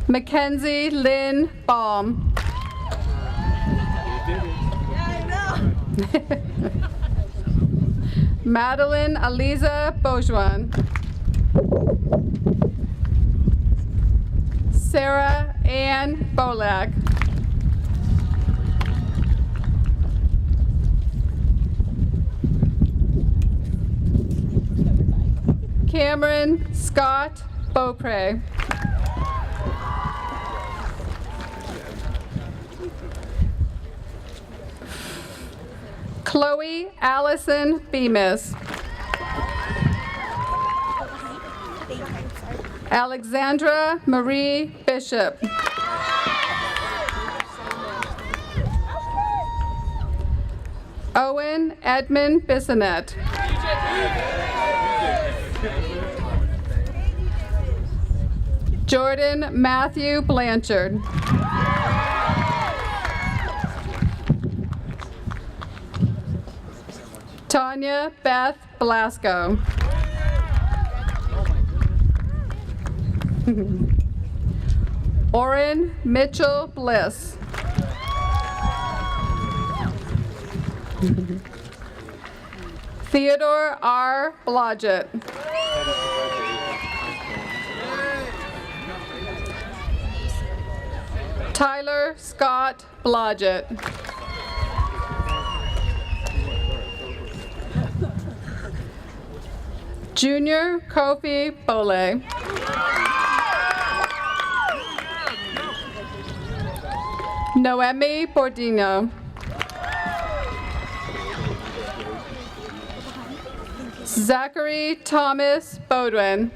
Mackenzie Lynn Baum. Madeline Aliza Bojuan. Sarah Ann Bolak. Cameron Scott Beaupre. Chloe Allison Bemis. Alexandra Marie Bishop. Owen Edmund Bissonette. Jordan Matthew Blanchard. Tanya Beth Blasco. Oren Mitchell Bliss. Theodore R. Blodgett. Tyler Scott Blodgett. Junior Kofi Bole. Noemi Bordino. Zachary Thomas Bodwin.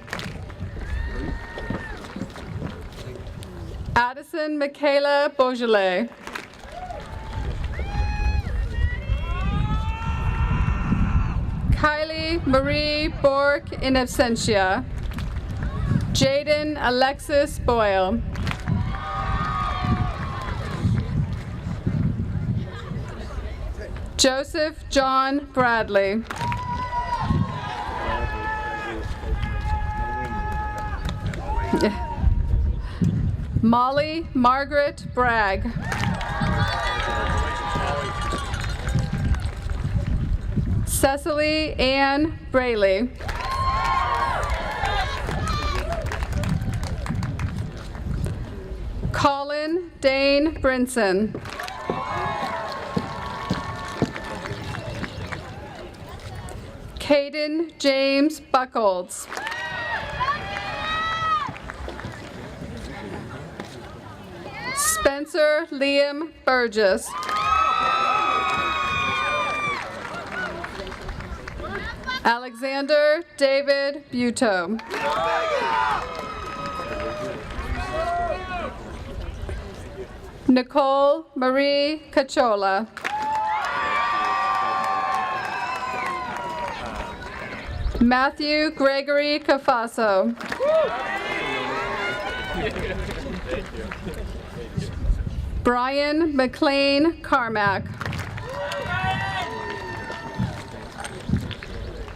Addison Michaela Beaujolais. Kylie Marie Bork in absentia. Jaden Alexis Boyle. Joseph John Bradley. Molly Margaret Bragg. Cecily Ann Brayley. Colin Dane Brinson. Caden James Buckholz. Spencer Liam Burgess. Alexander David Buteau. Nicole Marie Cachola. Matthew Gregory Cafaso. Brian McLean Carmack.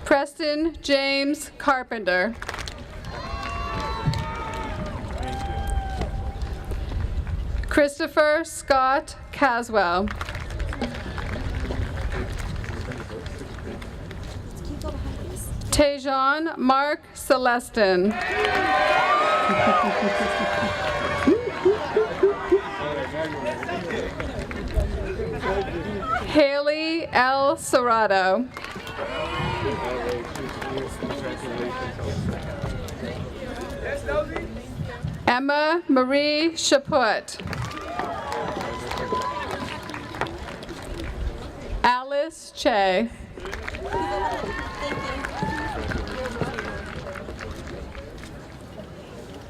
Preston James Carpenter. Christopher Scott Caswell. Tejan Mark Celestin. Haley L. Serrato. Emma Marie Chaput. Alice Che.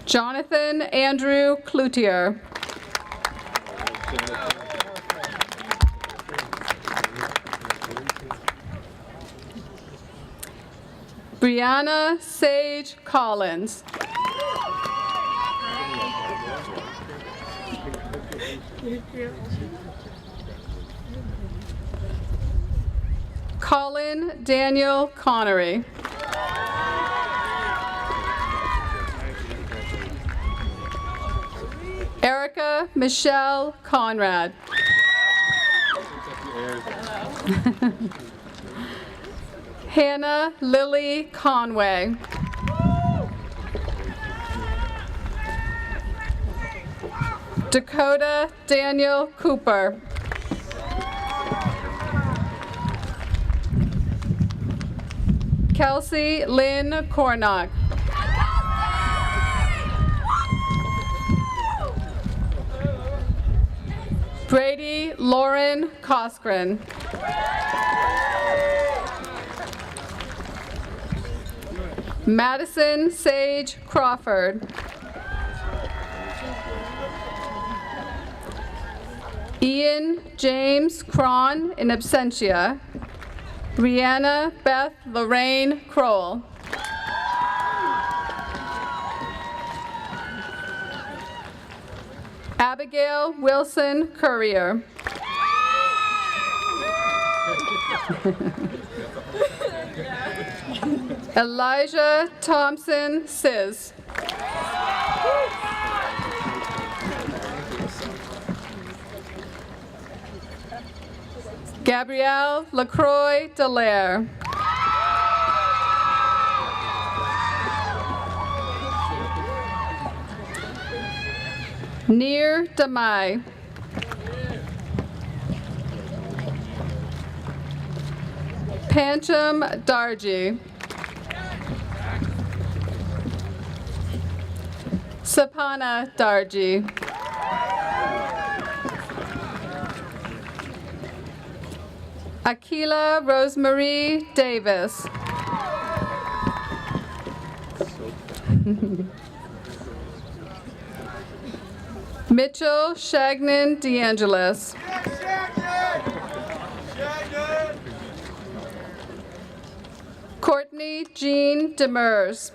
Jonathan Andrew Cloutier. Brianna Sage Collins. Colin Daniel Connery. Erica Michelle Conrad. Hannah Lily Conway. Dakota Daniel Cooper. Kelsey Lynn Cornock. Brady Lauren Coskren. Madison Sage Crawford. Ian James Cron in absentia. Rihanna Beth Lorraine Kroll. Abigail Wilson Courier. Elijah Thompson Sis. Gabrielle LaCroix Dallaire. Neer Damai. Pancham Darji. Sapana Darji. Akila Rosemary Davis. Mitchell Shagnon DeAngelis. Courtney Jean Demers.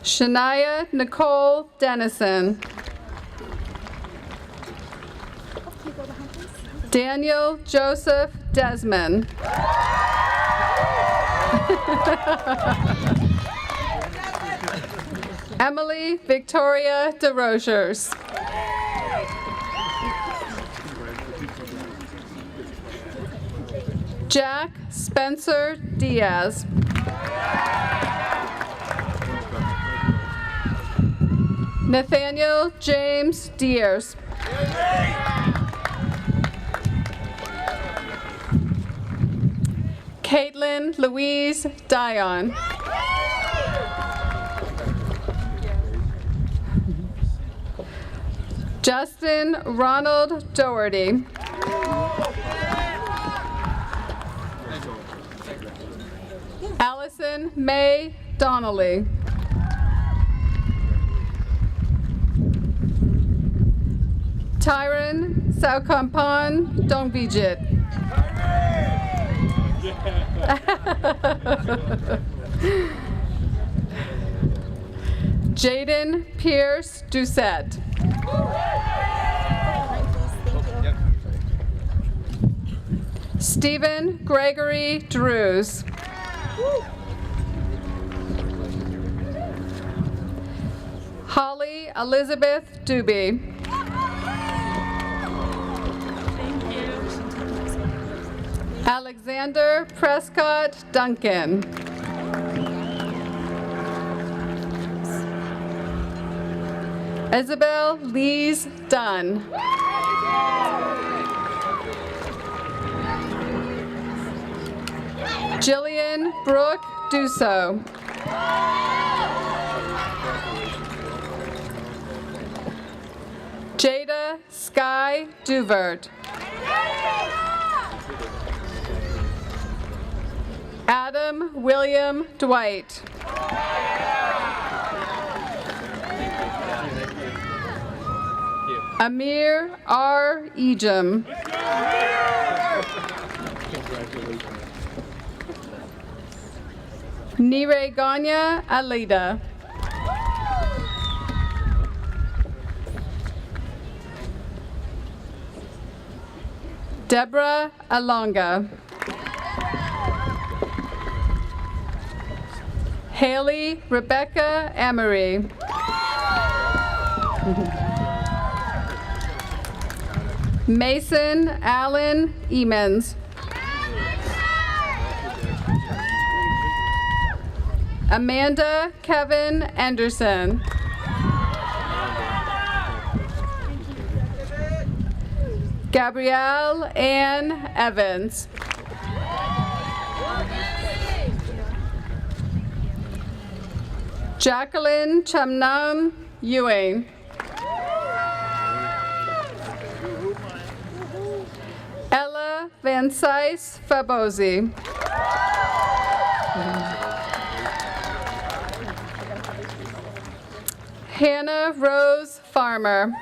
Shania Nicole Dennison. Daniel Joseph Desmond. Emily Victoria DeRosiers. Jack Spencer Diaz. Nathaniel James Deers. Caitlin Louise Dion. Justin Ronald Doherty. Allison May Donnelly. Tyron Saukampan Dongbijit. Jaden Pierce Doucette. Stephen Gregory Drews. Holly Elizabeth Doobie. Alexander Prescott Duncan. Isabel Lees Dunn. Jillian Brooke Dusso. Jada Sky Duvert. Adam William Dwight. Amir R. Ejim. Nire Ganya Alida. Deborah Alonga. Haley Rebecca Emery. Mason Allen Emens. Amanda Kevin Anderson. Gabrielle Ann Evans. Jacqueline Chamnam Ewing. Ella Van Sice Fabosi. Hannah Rose Farmer.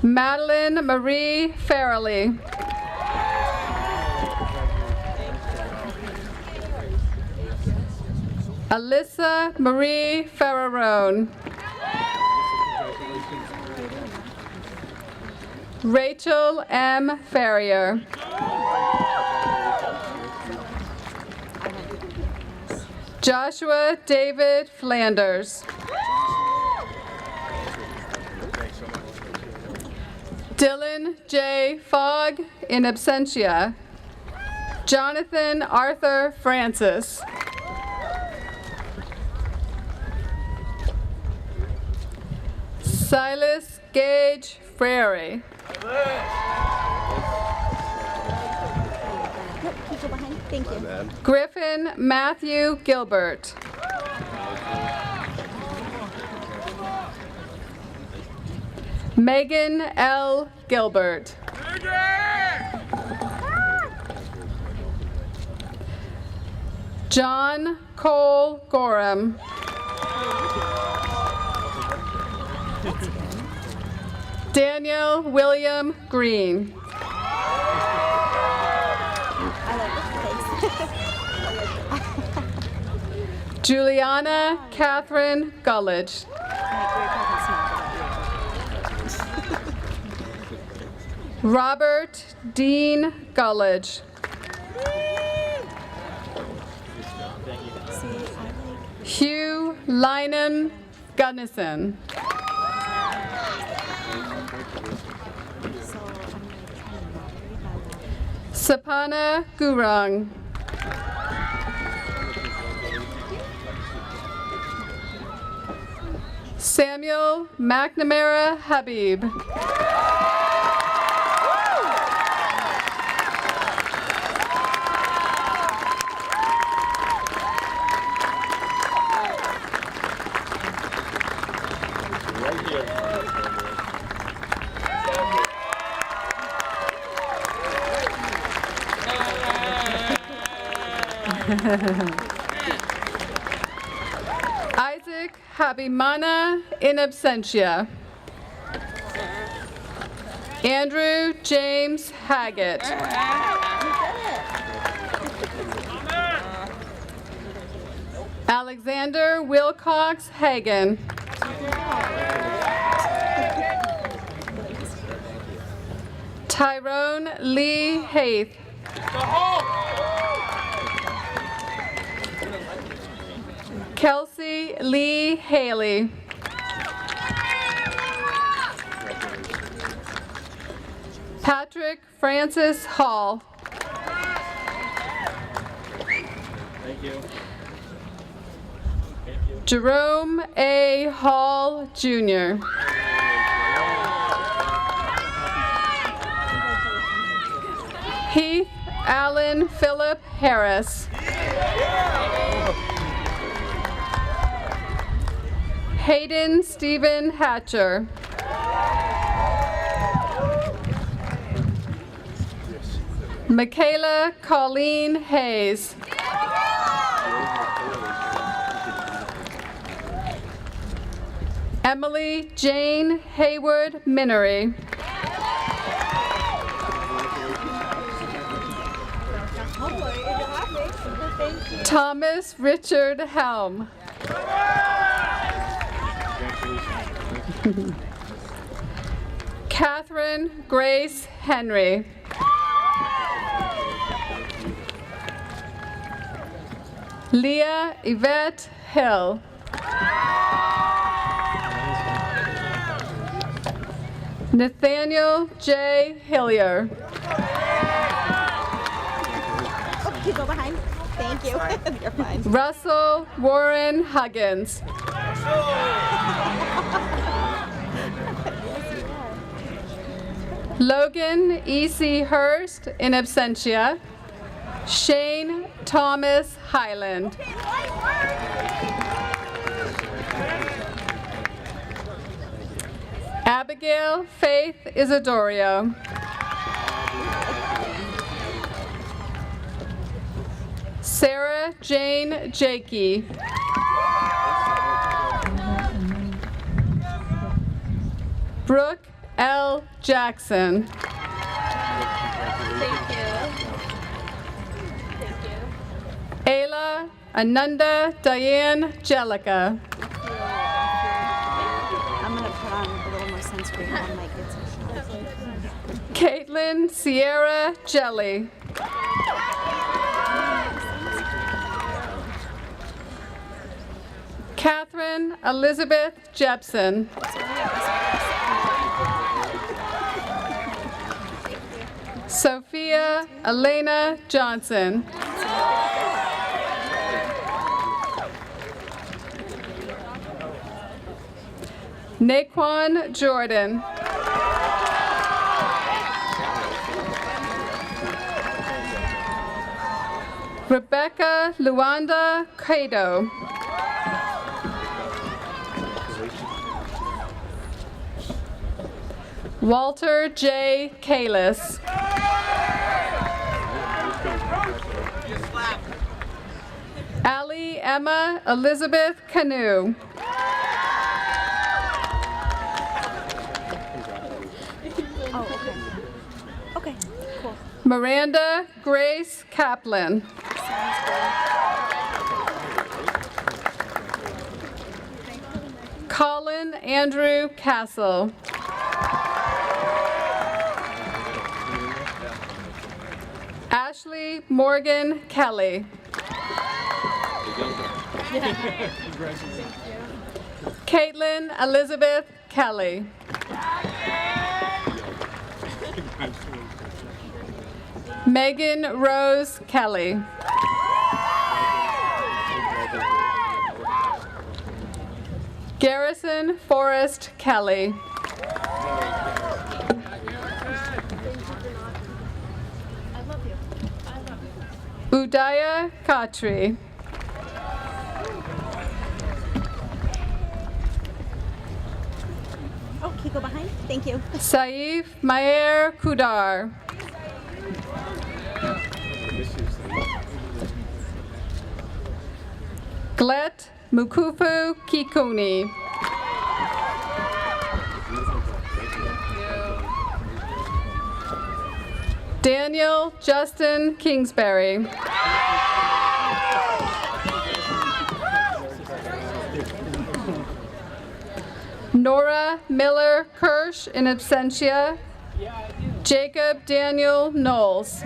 Madeline Marie Farrelly. Alyssa Marie Ferrarone. Rachel M. Farrier. Joshua David Flanders. Dylan J. Fogg in absentia. Jonathan Arthur Francis. Silas Gage Frary. Thank you. Griffin Matthew Gilbert. Megan L. Gilbert. John Cole Gorham. Daniel William Green. Juliana Catherine Gullidge. Robert Dean Gullidge. Hugh Lynam Gunnison. Sapana Gurung. Samuel McNamara Habib. Isaac Habimana in absentia. Andrew James Haggett. Alexander Wilcox Hagan. Tyrone Lee Haith. Kelsey Lee Haley. Patrick Francis Hall. Thank you. Jerome A. Hall, Jr. Heath Allen Philip Harris. Hayden Stephen Hatcher. Michaela Colleen Hayes. Emily Jane Hayward Minery. Thomas Richard Helm. Catherine Grace Henry. Leah Yvette Hill. Nathaniel J. Hillier. Okay, go behind. Thank you. You're fine. Russell Warren Huggins. Logan E.C. Hurst in absentia. Shane Thomas Highland. Abigail Faith Isidorio. Sarah Jane Jakey. Brooke L. Jackson. Thank you. Ayla Ananda Diane Jellica. I'm gonna put on a little more sunscreen on my kids. Caitlin Sierra Jelly. Catherine Elizabeth Jepson. Sophia Elena Johnson. Naquan Jordan. Rebecca Luanda Cato. Walter J. Kalis. Allie Emma Elizabeth Canoe. Oh, okay. Okay, cool. Miranda Grace Kaplan. Colin Andrew Castle. Ashley Morgan Kelly. Caitlin Elizabeth Kelly. Megan Rose Kelly. Garrison Forrest Kelly. Udaya Khatri. Okay, go behind. Thank you. Saif Maher Kudar. Glet Mukufu Kikuni. Daniel Justin Kingsbury. Nora Miller Kirsch in absentia. Jacob Daniel Knowles.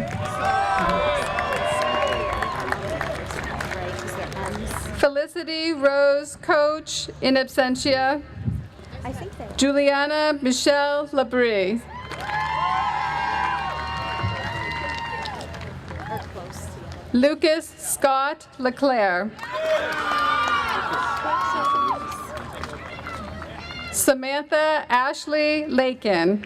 Felicity Rose Coach in absentia. Juliana Michelle Labrie. Lucas Scott Leclerc. Samantha Ashley Lakin.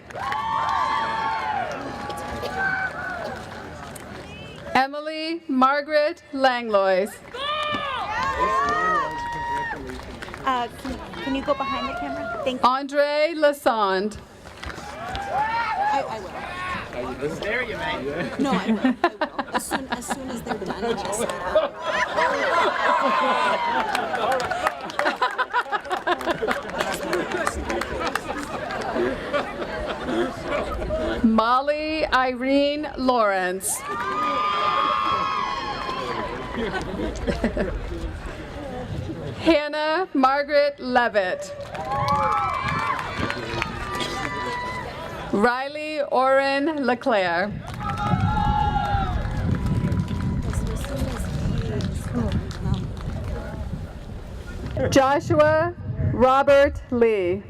Emily Margaret Langlois. Can you go behind the camera? Thank you. Andre Lassonde. I will. There you may. No, I will. As soon as they're done, I'll just sign out. Molly Irene Lawrence. Hannah Margaret Levitt. Riley Oren Leclerc. Joshua Robert Lee.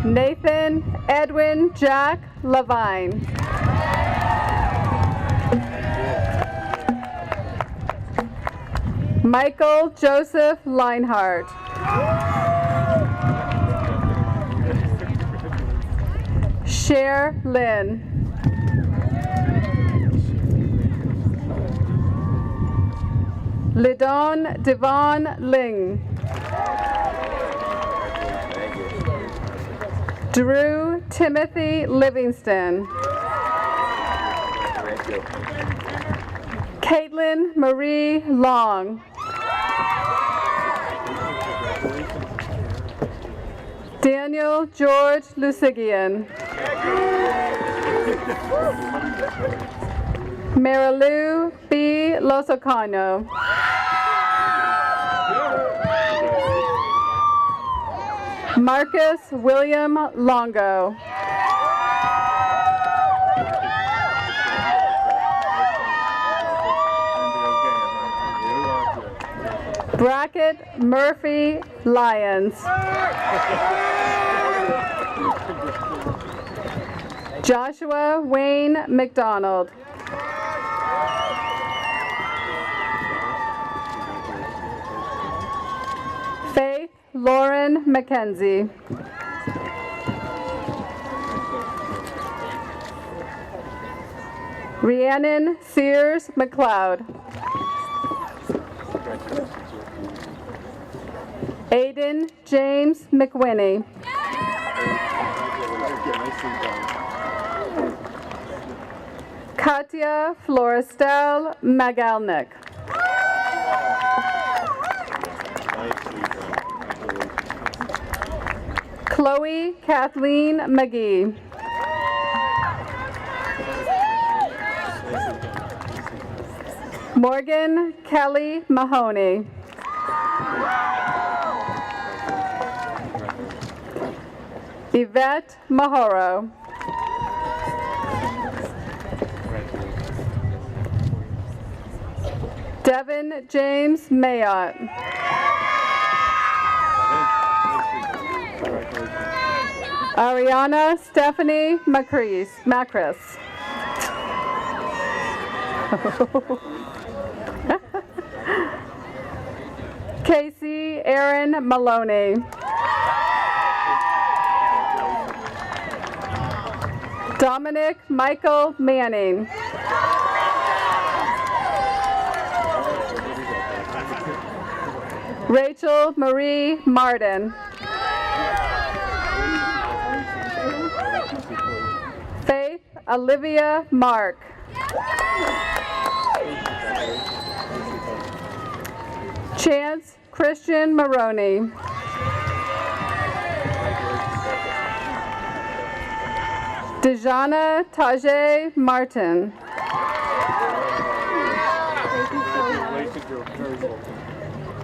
Nathan Edwin Jack Levine. Michael Joseph Leinhardt. Cher Lynn. Lidon Devon Ling. Drew Timothy Livingston. Caitlin Marie Long. Daniel George Lusigian. Marilou B. Losocano. Marcus William Longo. Brackett Murphy Lyons. Joshua Wayne McDonald. Faith Lauren McKenzie. Rhiannon Sears McLeod. Aiden James McWhinney. Katya Florestel Magalnik. Chloe Kathleen McGee. Morgan Kelly Mahoney. Yvette Mahoro. Devin James Mayotte. Ariana Stephanie Macris. Casey Aaron Maloney. Dominic Michael Manning. Rachel Marie Martin. Faith Faith Olivia Mark. Chance Christian Maroney. Dejana Tajay Martin.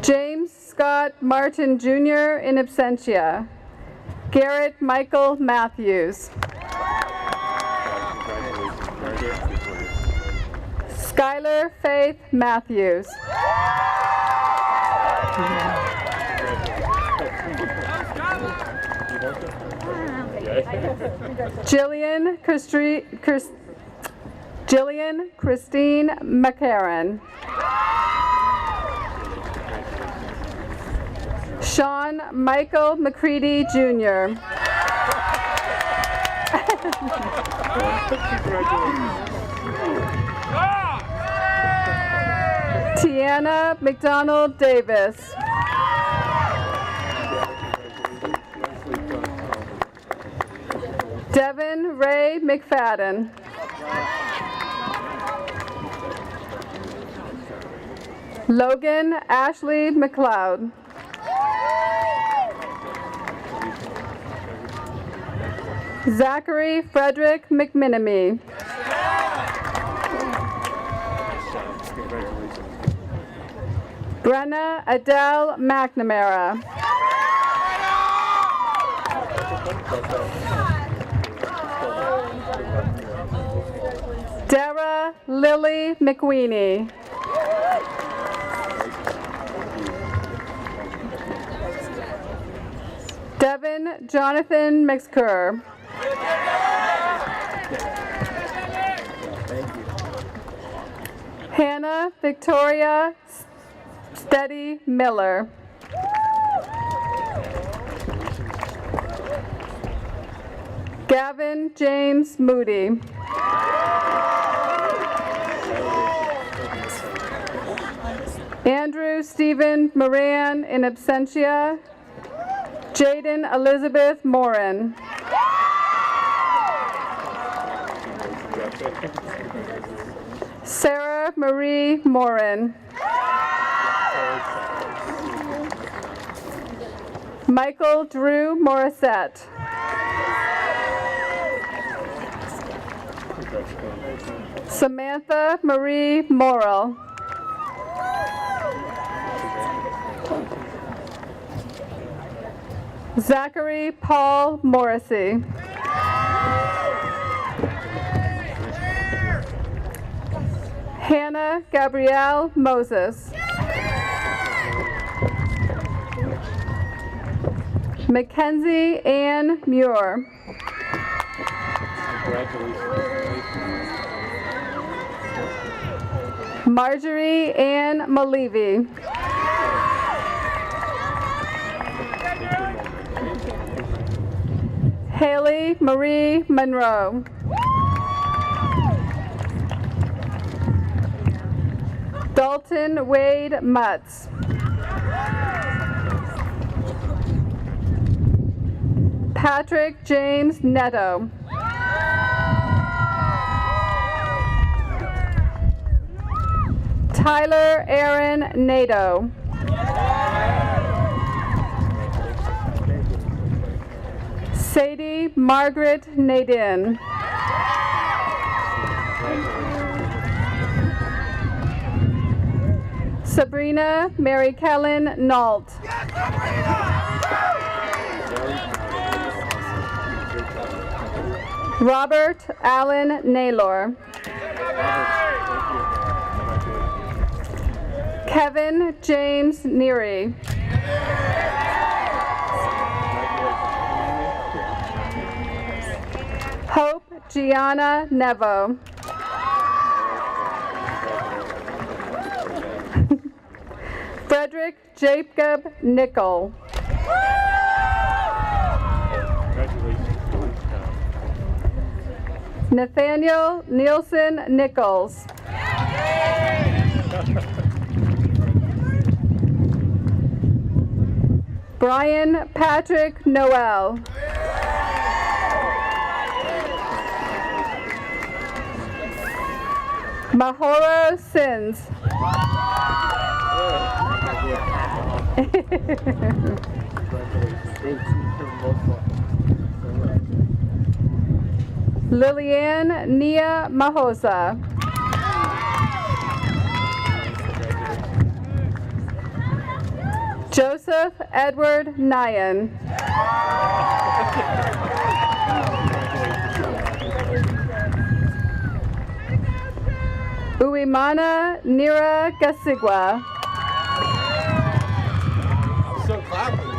James Scott Martin Jr. in absentia. Garrett Michael Matthews. Skylar Faith Matthews. Jillian Christine McCarran. Sean Michael McCready Jr. Tiana McDonald Davis. Devin Ray McFadden. Logan Ashley McLeod. Zachary Frederick McMinamy. Brenna Adele McNamara. Dara Lily McWeeny. Devin Jonathan McScurr. Hannah Victoria Steady Miller. Gavin James Moody. Andrew Stephen Moran in absentia. Jaden Elizabeth Morin. Sarah Marie Morin. Michael Drew Morissette. Samantha Marie Morrill. Zachary Paul Morrissey. Hannah Gabrielle Moses. Mackenzie Ann Muir. Marjorie Ann Malevi. Haley Marie Monroe. Dalton Wade Mutz. Patrick James Netto. Tyler Aaron Nato. Sadie Margaret Nadin. Sabrina Mary Kellen Nault. Robert Allen Naylor. Kevin James Neary. Hope Gianna Nevo. Frederick Jacob Nickel. Nathaniel Nielsen Nichols. Brian Patrick Noel. Mahoro Sins. Liliane Nia Mahosa. Joseph Edward Nyan. Uimana Nira Gasigwa. So clapping.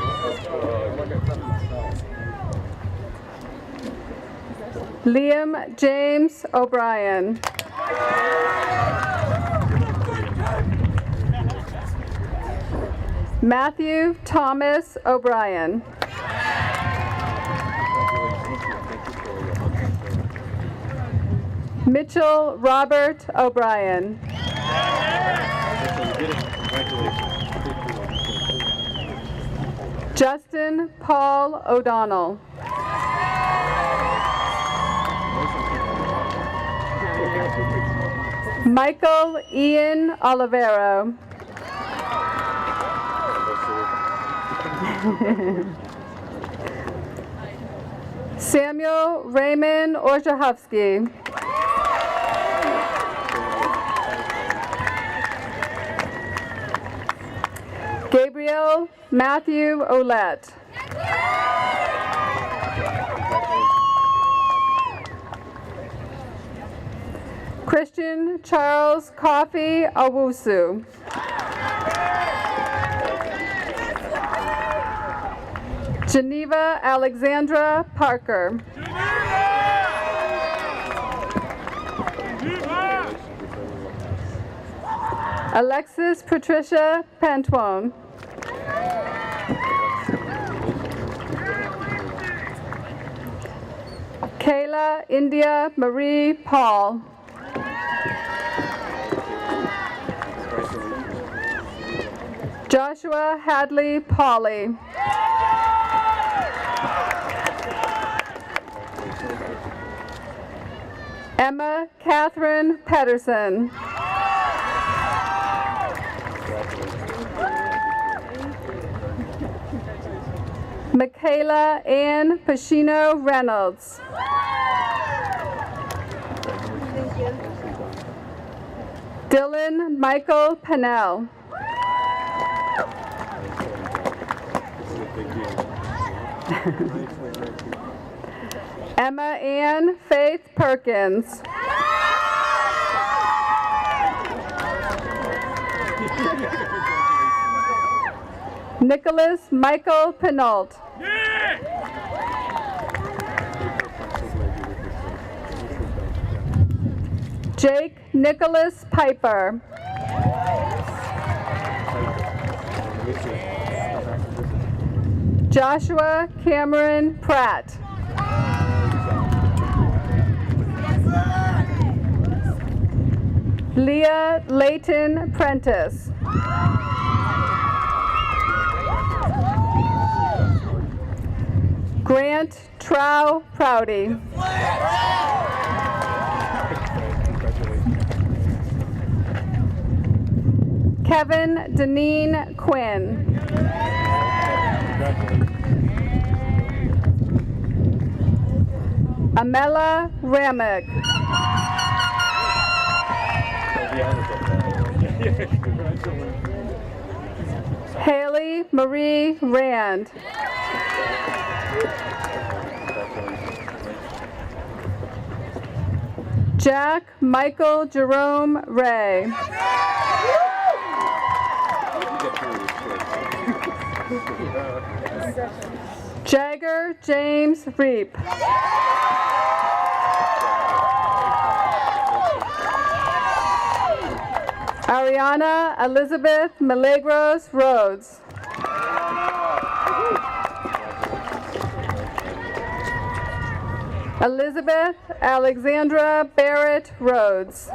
Liam James O'Brien. Matthew Thomas O'Brien. Mitchell Robert O'Brien. Justin Paul O'Donnell. Michael Ian Olivero. Samuel Raymond Orzechowski. Gabriel Matthew Olette. Christian Charles Coffey Owusu. Geneva Alexandra Parker. Alexis Patricia Pantone. Kayla India Marie Paul. Joshua Hadley Pauley. Emma Catherine Pedersen. Michaela Ann Pacino Reynolds. Dylan Michael Pennell. Emma Ann Faith Perkins. Nicholas Michael Pinault. Jake Nicholas Piper. Joshua Cameron Pratt. Leah Layton Prentice. Grant Trow Prouty. Kevin Deneen Quinn. Amela Ramick. Haley Marie Rand. Jack Michael Jerome Ray. Jagger James Reap. Ariana Elizabeth Milagros Rhodes. Elizabeth Alexandra Barrett Rhodes.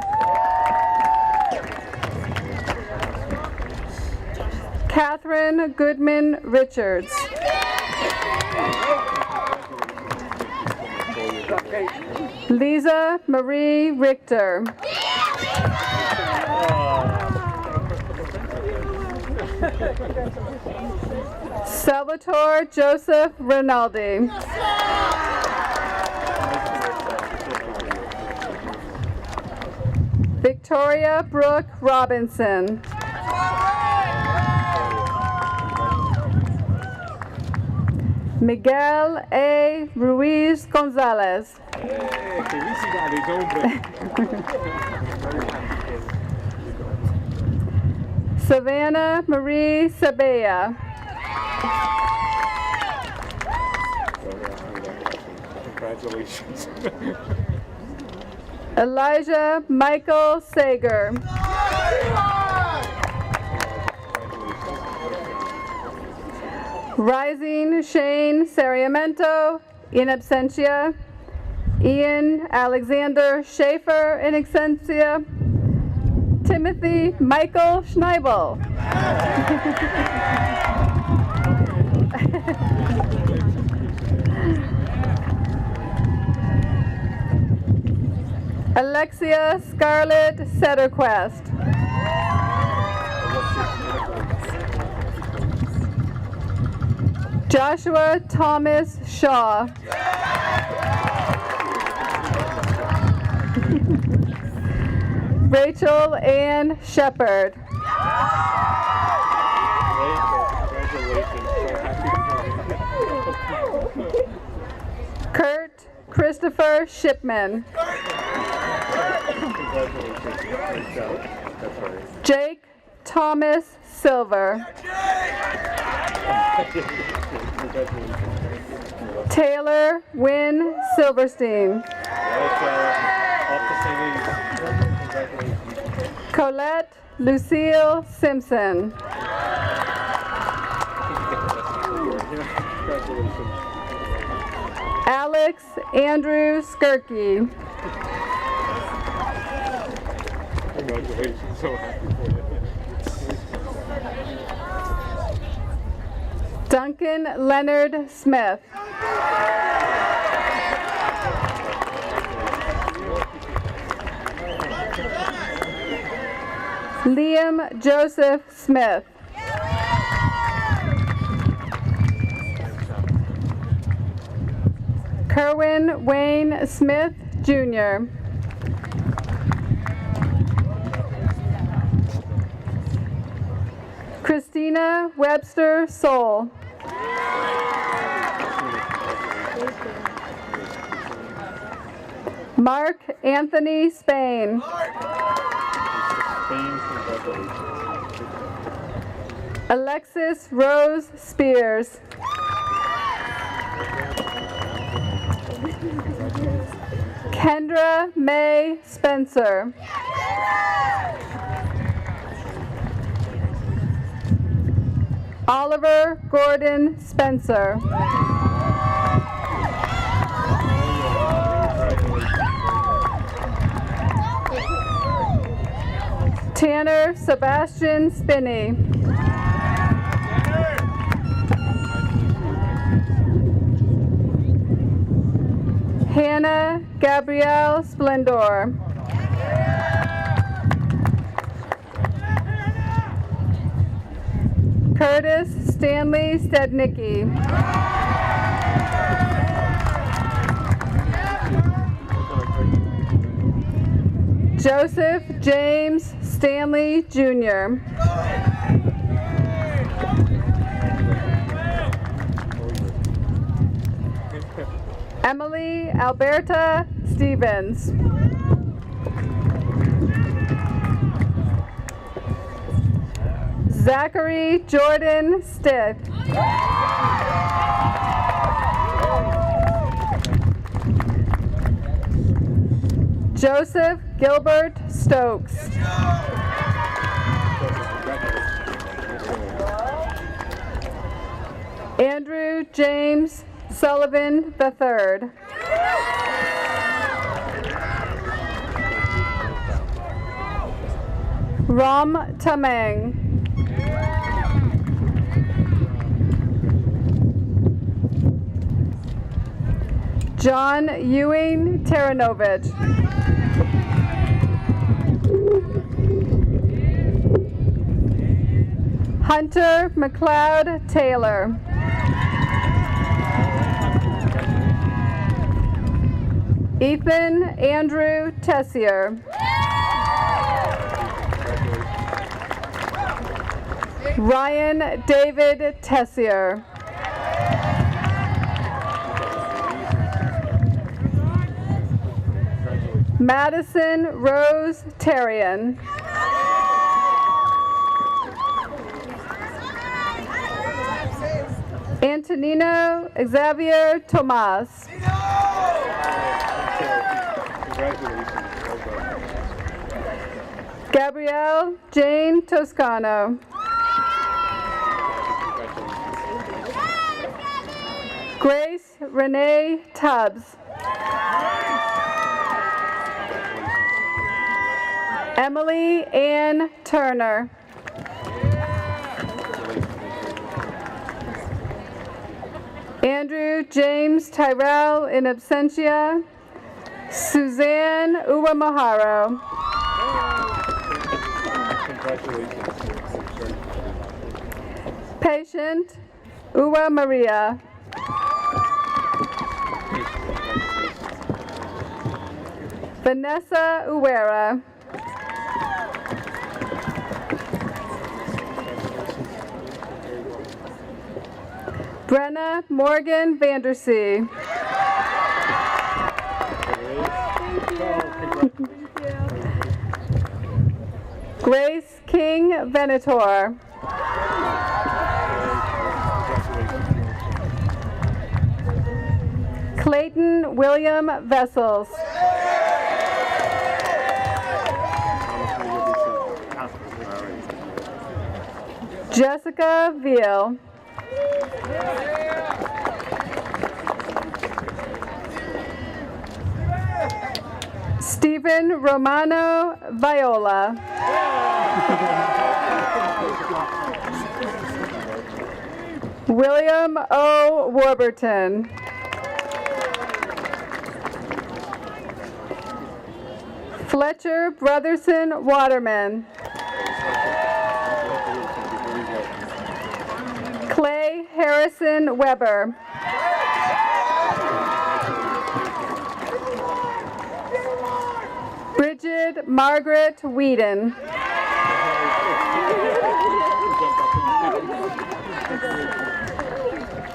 Catherine Goodman Richards. Lisa Marie Richter. Salvatore Joseph Rinaldi. Victoria Brooke Robinson. Miguel A. Ruiz Gonzalez. Savannah Marie Sabea. Congratulations. Elijah Michael Sager. Rising Shane Sariamento in absentia. Ian Alexander Schaefer in absentia. Timothy Michael Schneibel. Alexia Scarlett Setterquest. Joshua Thomas Shaw. Rachel Ann Shepard. Kurt Christopher Shipman. Jake Thomas Silver. Taylor Wynn Silverstein. Colette Lucille Simpson. Alex Andrew Skirky. Congratulations, so happy for you. Duncan Leonard Smith. Liam Joseph Smith. Kerwin Wayne Smith, Jr. Christina Webster Soul. Mark Anthony Spain. Alexis Rose Spears. Kendra May Spencer. Oliver Gordon Spencer. Tanner Sebastian Spinney. Hannah Gabrielle Splendor. Curtis Stanley Stednicki. Joseph James Stanley, Jr. Emily Alberta Stevens. Zachary Jordan Stitt. Joseph Gilbert Stokes. Andrew James Sullivan III. Ram Tamang. John Ewing Taranovich. Hunter McLeod Taylor. Ethan Andrew Tessier. Ryan David Tessier. Madison Rose Terrian. Antonino Xavier Tomas. Gabrielle Jane Toscano. Grace Renee Tubbs. Emily Ann Turner. Andrew James Tyrell in absentia. Suzanne Uwamaharo. Patient Uwa Maria. Vanessa Uwera. Brenna Morgan Vandersea. Grace King Venator. Clayton William Vessels. Jessica Veal. Stephen Romano Viola. William O. Warburton. Fletcher Brotherson Waterman. Clay Harrison Weber. Bridget Margaret Whedon.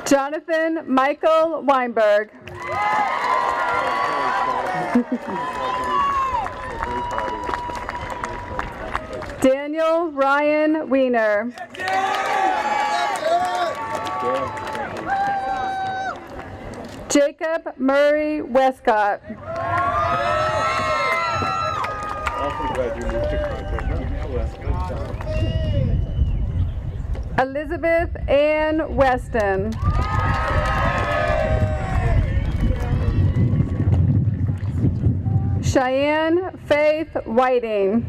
Jonathan Michael Weinberg. Daniel Ryan Wiener. Jacob Murray Westcott. Elizabeth Ann Weston. Cheyenne Faith Whiting.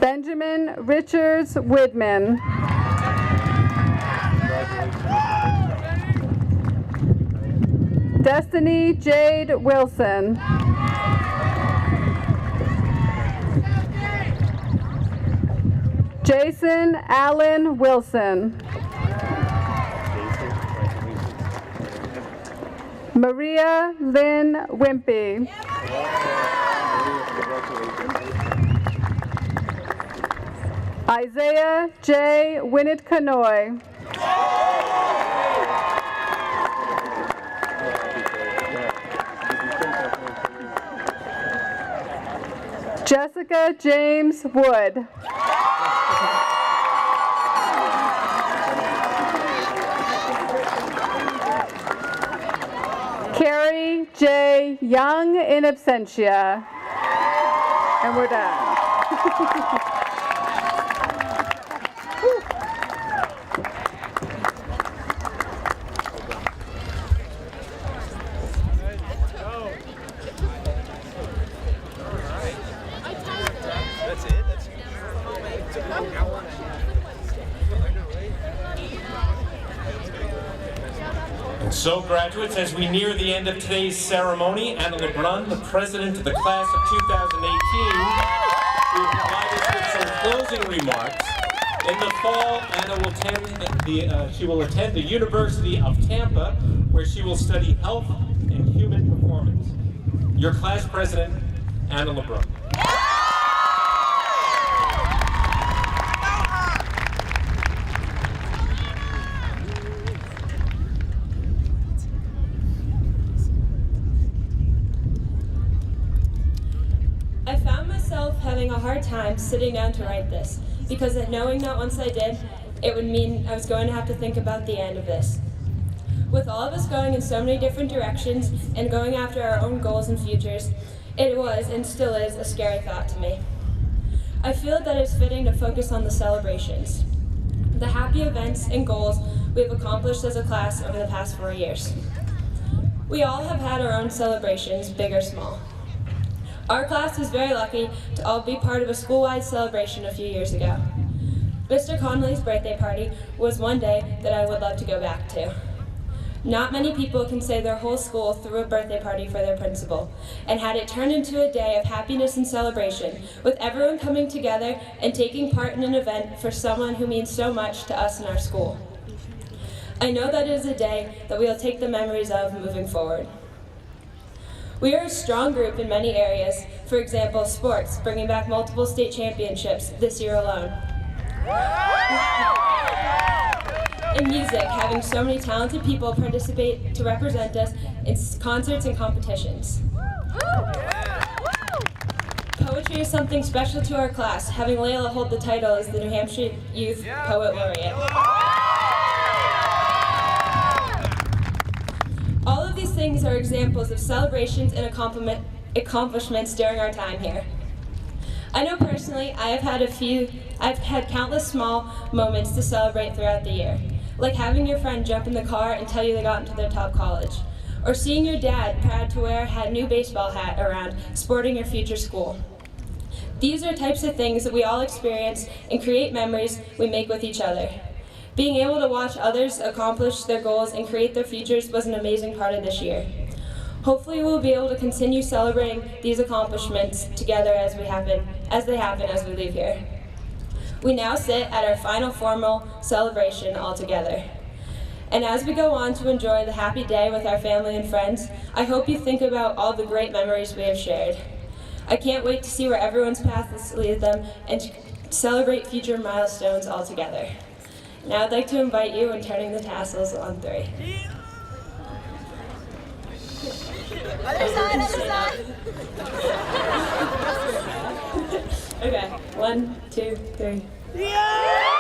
Benjamin Richards Widman. Destiny Jade Wilson. Jason Allen Wilson. Maria Lynn Wimpy. Isaiah J. Winnett-Kanoy. Jessica James Wood. Carrie J. Young in absentia. And we're done. So, graduates, as we near the end of today's ceremony, Anna LeBrun, the president of the class of 2018, who will provide us with some closing remarks. In the fall, Anna will attend the University of Tampa, where she will study health and human performance. Your class president, Anna LeBrun. I found myself having a hard time sitting down to write this, because knowing that once I did, it would mean I was going to have to think about the end of this. With all of us going in so many different directions and going after our own goals and futures, it was and still is a scary thought to me. I feel that it's fitting to focus on the celebrations, the happy events and goals we have accomplished as a class over the past 4 years. We all have had our own celebrations, big or small. Our class was very lucky to all be part of a school-wide celebration a few years ago. Mr. Conley's birthday party was one day that I would love to go back to. Not many people can say their whole school threw a birthday party for their principal and had it turn into a day of happiness and celebration, with everyone coming together and taking part in an event for someone who means so much to us in our school. I know that it is a day that we will take the memories of moving forward. We are a strong group in many areas, for example, sports, bringing back multiple state championships this year alone. In music, having so many talented people participate to represent us in concerts and competitions. Poetry is something special to our class, having Layla hold the title as the New Hampshire Youth Poet Laureate. All of these things are examples of celebrations and accomplishments during our time here. I know personally I've had countless small moments to celebrate throughout the year, like having your friend jump in the car and tell you they got into their top college, or seeing your dad proud to wear a new baseball hat around, sporting your future school. These are types of things that we all experience and create memories we make with each other. Being able to watch others accomplish their goals and create their futures was an amazing part of this year. Hopefully we'll be able to continue celebrating these accomplishments together as they happen as we leave here. We now sit at our final formal celebration all together. And as we go on to enjoy the happy day with our family and friends, I hope you think about all the great memories we have shared. I can't wait to see where everyone's paths lead them and celebrate future milestones all together. Now I'd like to invite you in turning the tassels on 3. Other side. Okay, 1, 2, 3. Yeah!